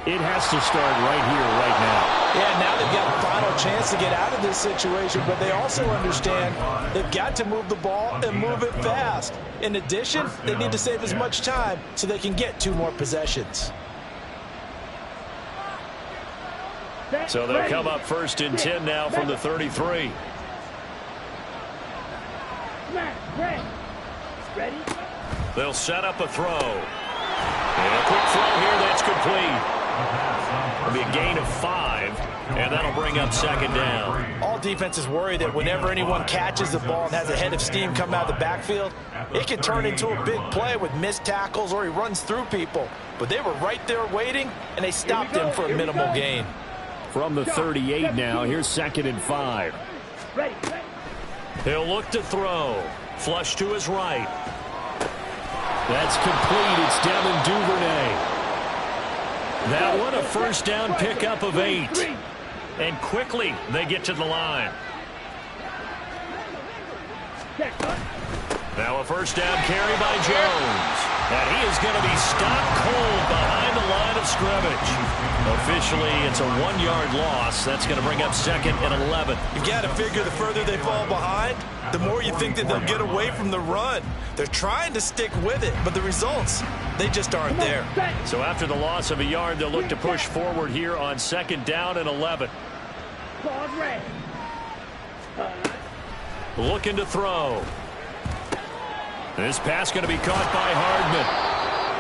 S2: it has to start right here, right now.
S3: Yeah, now they've got a final chance to get out of this situation, but they also understand they've got to move the ball and move it fast. In addition, they need to save as much time so they can get 2 more possessions.
S2: So they'll come up first and 10 now from the 33.
S4: Ready?
S2: They'll set up a throw. And a quick throw here, that's complete. It'll be a gain of 5, and that'll bring up second down.
S3: All defenses worry that whenever anyone catches the ball and has a head of steam coming out of the backfield, it can turn into a big play with missed tackles or he runs through people. But they were right there waiting, and they stopped him for a minimal gain.
S2: From the 38 now, here's second and 5.
S4: Ready.
S2: He'll look to throw. Flush to his right. That's complete. It's Devin Duvernay. That one a first down pickup of 8. And quickly they get to the line. Now a first down carry by Jones. And he is going to be stopped cold behind the line of scrimmage. Officially, it's a 1-yard loss. That's going to bring up second and 11.
S3: You've got to figure the further they fall behind, the more you think that they'll get away from the run. They're trying to stick with it, but the results, they just aren't there.
S2: So after the loss of a yard, they'll look to push forward here on second down and 11. Looking to throw. This pass going to be caught by Hardman.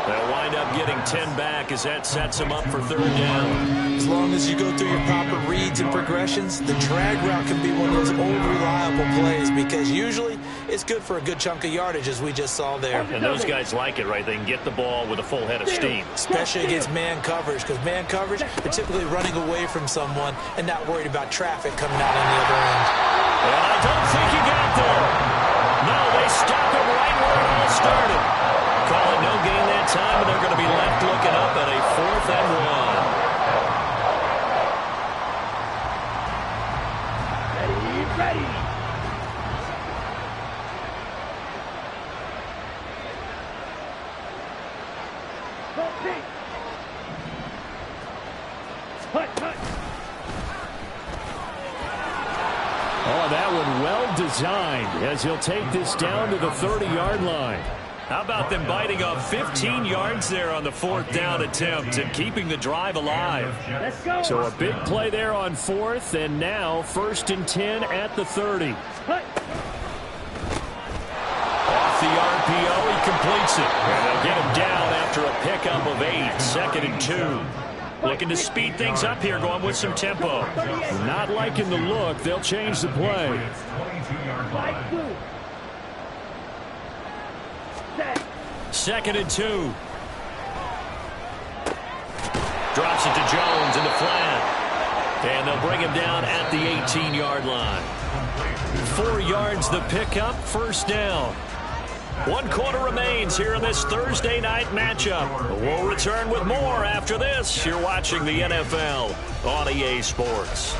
S2: They'll wind up getting 10 back as that sets them up for third down.
S3: As long as you go through your proper reads and progressions, the drag route can be one of those old reliable plays because usually it's good for a good chunk of yardage as we just saw there.
S2: And those guys like it, right? They can get the ball with a full head of steam.
S3: Especially against man coverage, because man coverage, they're typically running away from someone and not worried about traffic coming out on the other end.
S2: And I don't think he got there. No, they stop him right where it all started. Call it no gain that time, and they're going to be left looking up at a 4th and 1.
S4: Ready.
S2: Oh, that one well designed as he'll take this down to the 30-yard line. How about them biting off 15 yards there on the 4th down attempt and keeping the drive alive?
S4: Let's go.
S2: So a big play there on 4th, and now 1st and 10 at the 30. Off the RPO, he completes it. And they'll get him down after a pickup of 8, 2nd and 2. Looking to speed things up here, going with some tempo. Not liking the look. They'll change the play. 2nd and 2. Drops it to Jones in the flat. And they'll bring him down at the 18-yard line. 4 yards the pickup, first down. 1 quarter remains here in this Thursday night matchup. We'll return with more after this. You're watching the NFL on EA Sports.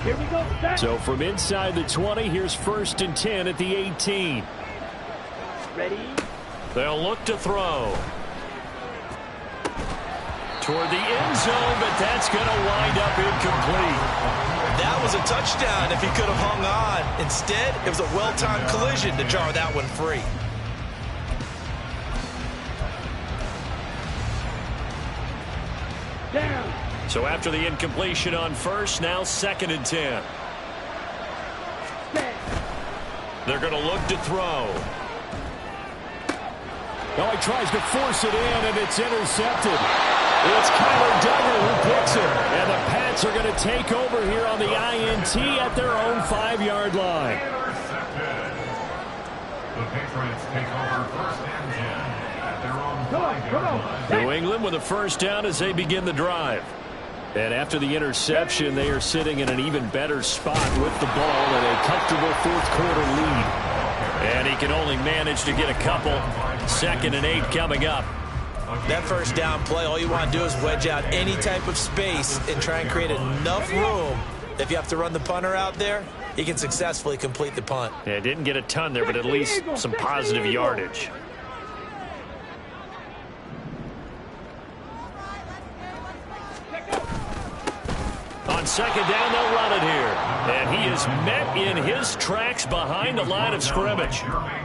S4: Here we go.
S2: So from inside the 20, here's 1st and 10 at the 18.
S4: Ready.
S2: They'll look to throw. Toward the end zone, but that's going to wind up incomplete.
S3: That was a touchdown if he could have hung on. Instead, it was a well-timed collision to jar that one free.
S4: Down.
S2: So after the incompletion on 1st, now 2nd and 10. They're going to look to throw. Oh, he tries to force it in, and it's intercepted. It's Kyler Duggar who picks it, and the pass Jets are going to take over here on the INT at their own 5-yard line.
S5: Intercepted. The Patriots take over first and 10 at their own 5-yard line.
S2: New England with a first down as they begin the drive. And after the interception, they are sitting in an even better spot with the ball and a comfortable fourth-quarter lead. And he can only manage to get a couple. 2nd and 8 coming up.
S3: That first down play, all you want to do is wedge out any type of space and try and create enough room. If you have to run the punter out there, he can successfully complete the punt.
S2: Yeah, didn't get a ton there, but at least some positive yardage. On 2nd down, they'll run it here. And he is met in his tracks behind the line of scrimmage.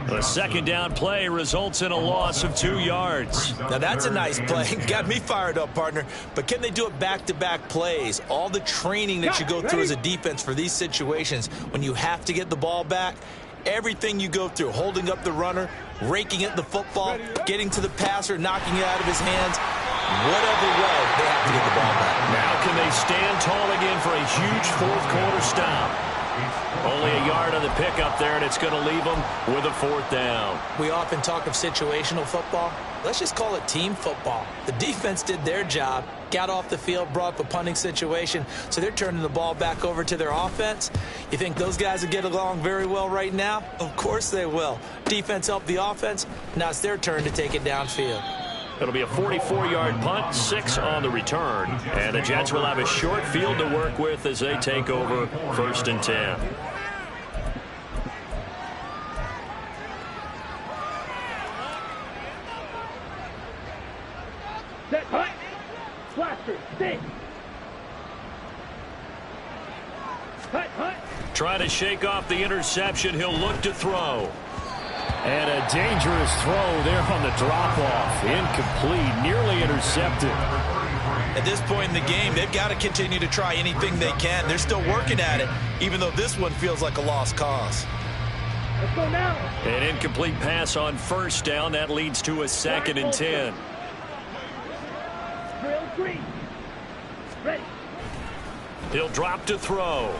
S2: The 2nd down play results in a loss of 2 yards.
S3: Now that's a nice play. Got me fired up, partner. But can they do it back-to-back plays? All the training that you go through as a defense for these situations, when you have to get the ball back, everything you go through, holding up the runner, raking at the football, getting to the passer, knocking it out of his hands, whatever way, they have to get the ball back.
S2: Now can they stand tall again for a huge fourth-quarter stop? Only a yard on the pickup there, and it's going to leave them with a 4th down.
S3: We often talk of situational football. Let's just call it team football. The defense did their job, got off the field, brought up a punting situation, so they're turning the ball back over to their offense. You think those guys will get along very well right now? Of course they will. Defense helped the offense. Now it's their turn to take it downfield.
S2: It'll be a 44-yard punt, 6 on the return. And the Jets will have a short field to work with as they take over 1st and 10.
S4: Set, hut. Blaster, stay. Hut, hut.
S2: Trying to shake off the interception. He'll look to throw. And a dangerous throw there on the drop-off. Incomplete, nearly intercepted.
S3: At this point in the game, they've got to continue to try anything they can. They're still working at it, even though this one feels like a lost cause.
S4: Let's go now.
S2: An incomplete pass on 1st down. That leads to a 2nd and 10.
S4: Drill 3. Ready.
S2: He'll drop to throw.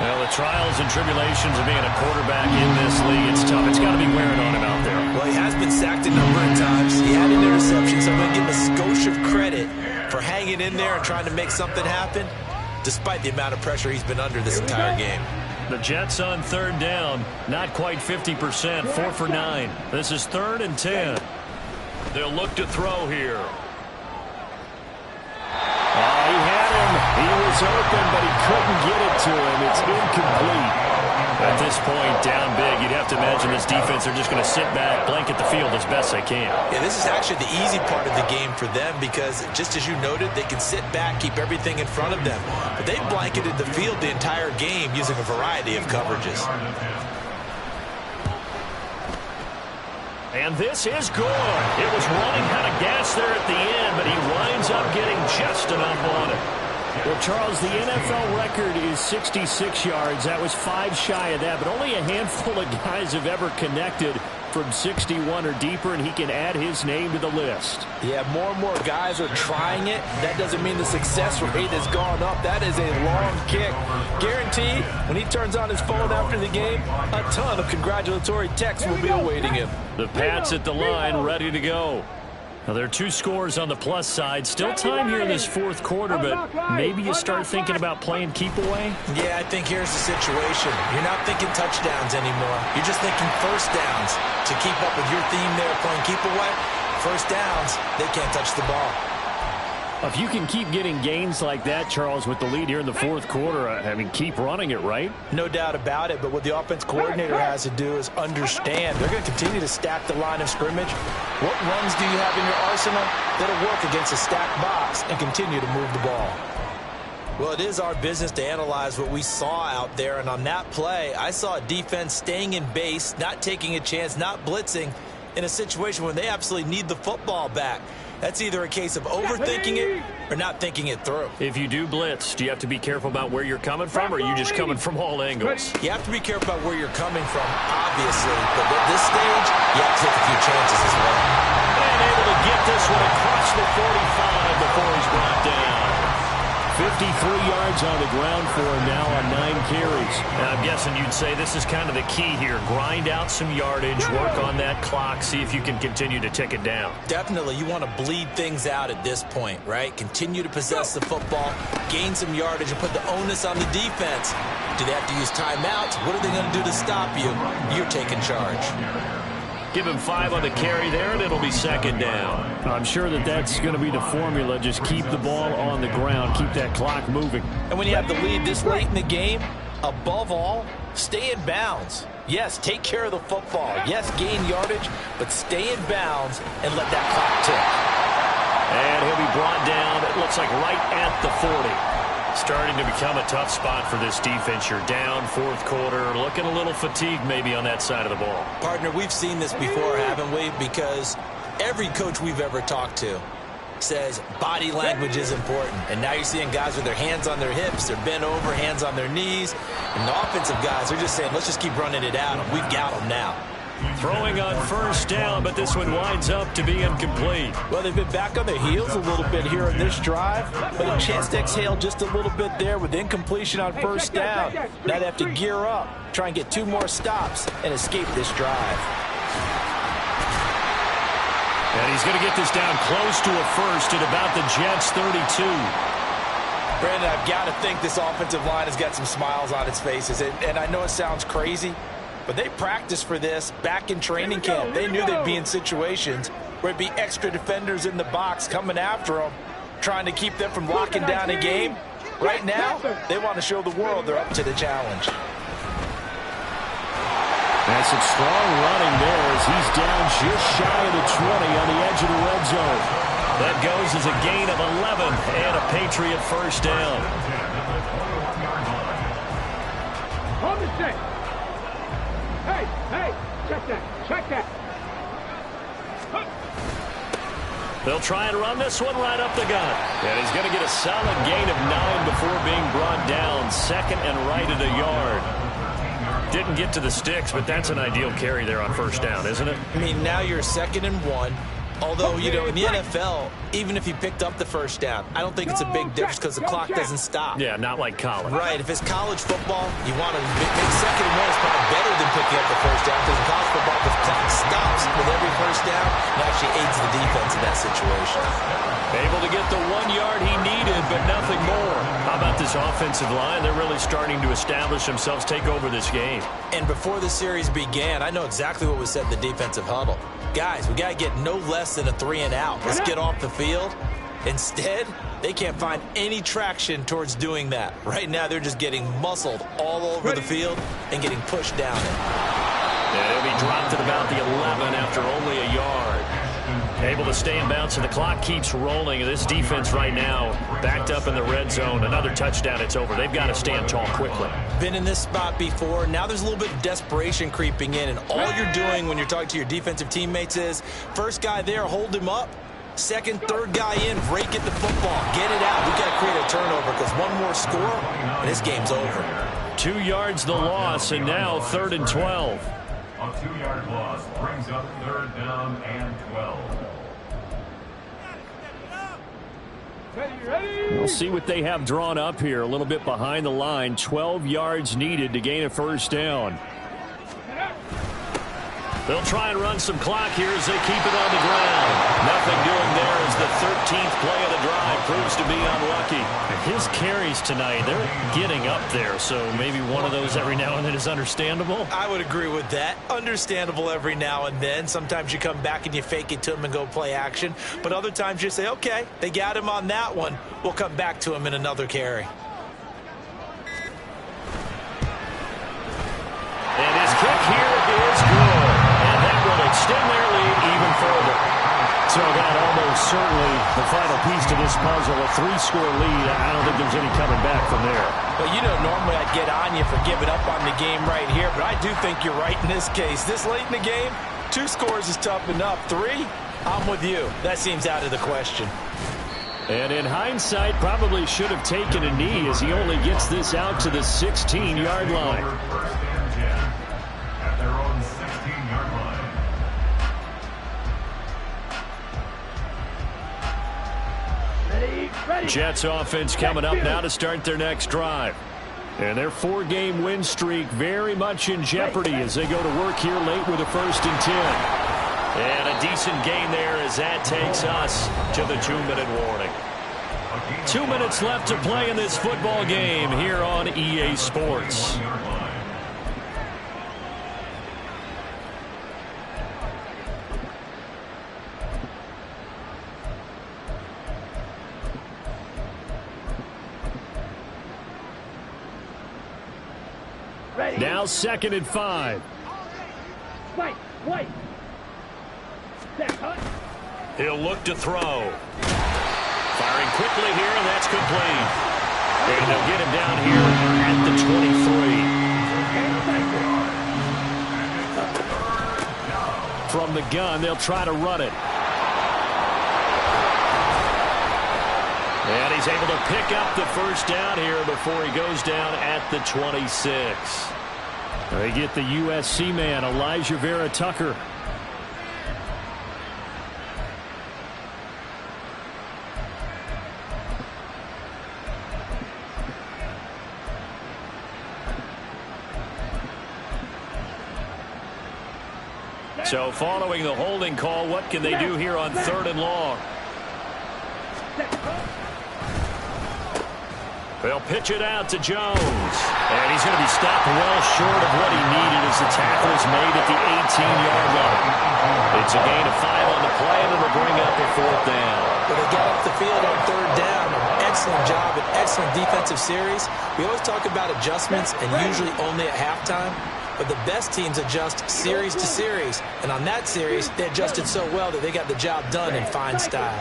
S2: Well, the trials and tribulations of being a quarterback in this league, it's tough. It's got to be wearing on him out there.
S3: Well, he has been sacked a number of times. He had an interception, so I'm going to give him a skosh of credit for hanging in there and trying to make something happen, despite the amount of pressure he's been under this entire game.
S2: The Jets on 3rd down, not quite 50%, 4 for 9. This is 3rd and 10. They'll look to throw here. He had him. He was open, but he couldn't get it to him. It's incomplete. At this point, down big, you'd have to imagine this defense, they're just going to sit back, blanket the field as best they can.
S3: Yeah, this is actually the easy part of the game for them because, just as you noted, they can sit back, keep everything in front of them. But they blanketed the field the entire game using a variety of coverages.
S2: And this is good. It was running out of gas there at the end, but he winds up getting just enough on it. Well, Charles, the NFL record is 66 yards. That was 5 shy of that, but only a handful of guys have ever connected from 61 or deeper, and he can add his name to the list.
S3: Yeah, more and more guys are trying it. That doesn't mean the success rate has gone up. That is a long kick. Guaranteed, when he turns on his phone after the game, a ton of congratulatory texts will be awaiting him.
S2: The Pats at the line, ready to go. Now, there are 2 scores on the plus side. Still time here in this 4th quarter, but maybe you start thinking about playing keep away?
S3: Yeah, I think here's the situation. You're not thinking touchdowns anymore. You're just thinking first downs. To keep up with your theme there, playing keep away, first downs, they can't touch the ball.
S2: If you can keep getting gains like that, Charles, with the lead here in the 4th quarter, I mean, keep running it, right?
S3: No doubt about it, but what the offense coordinator has to do is understand they're going to continue to stack the line of scrimmage. What runs do you have in your arsenal that'll work against a stacked box and continue to move the ball? Well, it is our business to analyze what we saw out there, and on that play, I saw a defense staying in base, not taking a chance, not blitzing in a situation where they absolutely need the football back. That's either a case of overthinking it or not thinking it through.
S2: If you do blitz, do you have to be careful about where you're coming from, or are you just coming from all angles?
S3: You have to be careful about where you're coming from, obviously, but at this stage, you have to take a few chances as well.
S2: And able to get this one across the 45. The before he's brought down. 53 yards on the ground for him now on 9 carries. And I'm guessing you'd say this is kind of the key here. Grind out some yardage, work on that clock, see if you can continue to tick it down.
S3: Definitely, you want to bleed things out at this point, right? Continue to possess the football, gain some yardage, and put the onus on the defense. Do they have to use timeouts? What are they going to do to stop you? You're taking charge.
S2: Give him 5 on the carry there, and it'll be second down. I'm sure that's going to be the formula. Just keep the ball on the ground. Keep that clock moving.
S3: And when you have the lead this late in the game, above all, stay in bounds. Yes, take care of the football. Yes, gain yardage, but stay in bounds and let that clock tick.
S2: And he'll be brought down, it looks like right at the 40. Starting to become a tough spot for this defense. You're down fourth quarter, looking a little fatigued maybe on that side of the ball.
S3: Partner, we've seen this before, haven't we? Because every coach we've ever talked to says body language is important. And now you're seeing guys with their hands on their hips, they're bent over, hands on their knees. And the offensive guys are just saying, let's just keep running it out. We've got them now.
S2: Throwing on first down, but this one winds up to be incomplete.
S3: Well, they've been back on their heels a little bit here in this drive, but a chance to exhale just a little bit there with incompletion on first down. Now they have to gear up, try and get 2 more stops, and escape this drive.
S2: And he's going to get this down close to a first at about the Jets' 32.
S3: Brandon, I've got to think this offensive line has got some smiles on its faces, and I know it sounds crazy, but they practiced for this back in training camp. They knew they'd be in situations where it'd be extra defenders in the box coming after them, trying to keep them from locking down a game. Right now, they want to show the world they're up to the challenge.
S2: That's some strong running there as he's down just shy of the 20 on the edge of the red zone. That goes as a gain of 11 and a Patriot first down.
S4: Hold the stick. Hey, check that.
S2: They'll try and run this one right up the gut. And he's going to get a solid gain of 9 before being brought down. Second and right at a yard. Didn't get to the sticks, but that's an ideal carry there on first down, isn't it?
S3: I mean, now you're 2nd and 1. Although, you know, in the NFL, even if you picked up the first down, I don't think it's a big difference because the clock doesn't stop.
S2: Yeah, not like college.
S3: Right. If it's college football, you want to make 2nd and 1 is probably better than picking up the first down because in college football, the clock stops with every first down and actually aids the defense in that situation.
S2: Able to get the 1 yard he needed, but nothing more. How about this offensive line? They're really starting to establish themselves, take over this game.
S3: And before the series began, I know exactly what was said in the defensive huddle. Guys, we got to get no less than a 3 and out. Let's get off the field. Instead, they can't find any traction towards doing that. Right now, they're just getting muscled all over the field and getting pushed down it.
S2: And he'll be dropped at about the 11 after only a yard. Able to stay in bounds, and the clock keeps rolling. This defense right now backed up in the red zone. Another touchdown, it's over. They've got to stand tall quickly.
S3: Been in this spot before. Now there's a little bit of desperation creeping in, and all you're doing when you're talking to your defensive teammates is first guy there, hold him up. Second, third guy in, rake at the football. Get it out. We got to create a turnover because one more score, and this game's over.
S2: 2 yards the loss, and now 3rd and 12.
S5: A 2-yard loss brings up 3rd down and 12.
S2: We'll see what they have drawn up here. A little bit behind the line. 12 yards needed to gain a first down. They'll try and run some clock here as they keep it on the ground. Nothing doing there as the 13th play of the drive proves to be unlucky. His carries tonight, they're getting up there, so maybe one of those every now and then is understandable.
S3: I would agree with that. Understandable every now and then. Sometimes you come back and you fake it to him and go play action. But other times you say, okay, they got him on that one. We'll come back to him in another carry.
S2: And his kick here is good. And that will extend their lead even further. So that almost certainly the final piece to this puzzle, a 3-score lead. I don't think there's any coming back from there.
S3: Well, you know, normally I'd get on you for giving up on the game right here, but I do think you're right in this case. This late in the game, 2 scores is tough enough. 3, I'm with you. That seems out of the question.
S2: And in hindsight, probably should have taken a knee as he only gets this out to the 16-yard line.
S5: First and 10 at their own 16-yard line.
S4: Ready?
S2: Jets offense coming up now to start their next drive. And their 4-game win streak very much in jeopardy as they go to work here late with a 1st and 10. And a decent gain there as that takes us to the 2-minute warning. 2 minutes left to play in this football game here on EA Sports. Now 2nd and 5.
S4: Wait.
S2: He'll look to throw. Firing quickly here, and that's complete. And they'll get him down here at the 23. From the gun, they'll try to run it. And he's able to pick up the 1st down here before he goes down at the 26. They get the USC man, Elijah Vera Tucker. So following the holding call, what can they do here on 3rd and long? They'll pitch it out to Jones. And he's going to be stopped well short of what he needed as the tackle is made at the 18-yard line. It's a gain of 5 on the play, and it'll bring up a 4th down.
S3: But they got up the field on 3rd down. An excellent job, an excellent defensive series. We always talk about adjustments, and usually only at halftime. But the best teams adjust series to series. And on that series, they adjusted so well that they got the job done in fine style.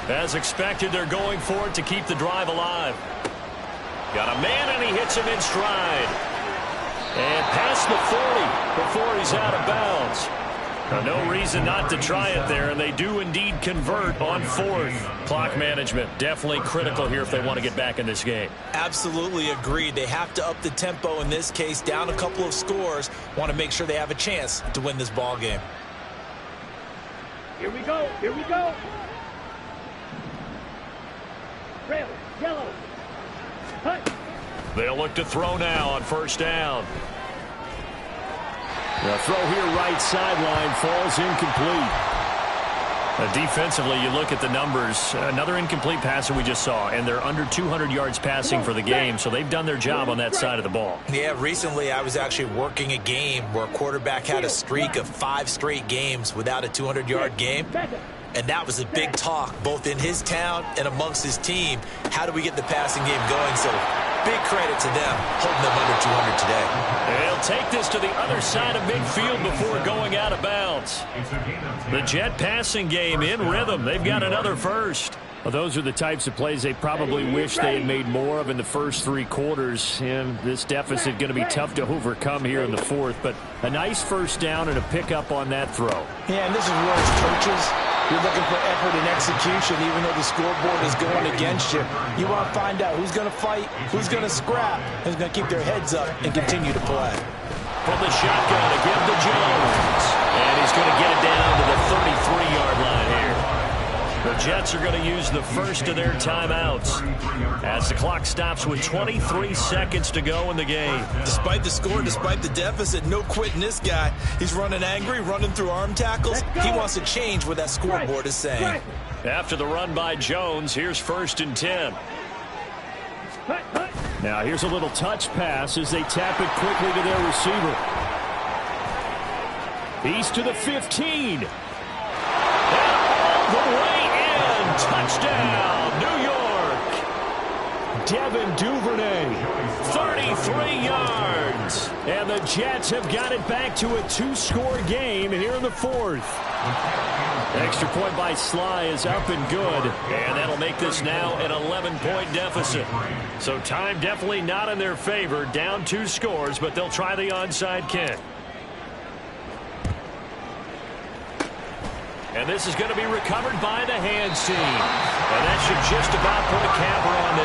S2: As expected, they're going for it to keep the drive alive. Got a man, and he hits him in stride. And past the 40 before he's out of bounds. No reason not to try it there, and they do indeed convert on 4th. Clock management definitely critical here if they want to get back in this game.
S3: Absolutely agreed. They have to up the tempo in this case, down a couple of scores. Want to make sure they have a chance to win this ball game.
S4: Here we go. Red, yellow. Hut.
S2: They'll look to throw now on 1st down. The throw here right sideline falls incomplete. Defensively, you look at the numbers. Another incomplete pass that we just saw, and they're under 200 yards passing for the game, so they've done their job on that side of the ball.
S3: Yeah, recently I was actually working a game where a quarterback had a streak of 5 straight games without a 200-yard game. And that was a big talk, both in his town and amongst his team. How do we get the passing game going? So big credit to them, holding them under 200 today.
S2: They'll take this to the other side of midfield before going out of bounds. The Jet passing game in rhythm. They've got another 1st. Well, those are the types of plays they probably wish they had made more of in the first 3 quarters. And this deficit going to be tough to overcome here in the 4th. But a nice 1st down and a pickup on that throw.
S3: Yeah, and this is where as coaches, you're looking for effort and execution, even though the scoreboard is going against you. You want to find out who's going to fight, who's going to scrap, who's going to keep their heads up and continue to play.
S2: From the shotgun to give to Jones. And he's going to get it down to the 33-yard line here. The Jets are going to use the first of their timeouts as the clock stops with 23 seconds to go in the game.
S3: Despite the score, despite the deficit, no quitting this guy. He's running angry, running through arm tackles. He wants to change what that scoreboard is saying.
S2: After the run by Jones, here's 1st and 10. Now here's a little touch pass as they tap it quickly to their receiver. He's to the 15. And all the way in. Touchdown, New York. Devin Duvernay, 33 yards. And the Jets have got it back to a 2-score game here in the 4th. Extra point by Sly is up and good. And that'll make this now an 11-point deficit. So time definitely not in their favor. Down 2 scores, but they'll try the onside kick. And this is going to be recovered by the hands team. And that should just about put a capper on this.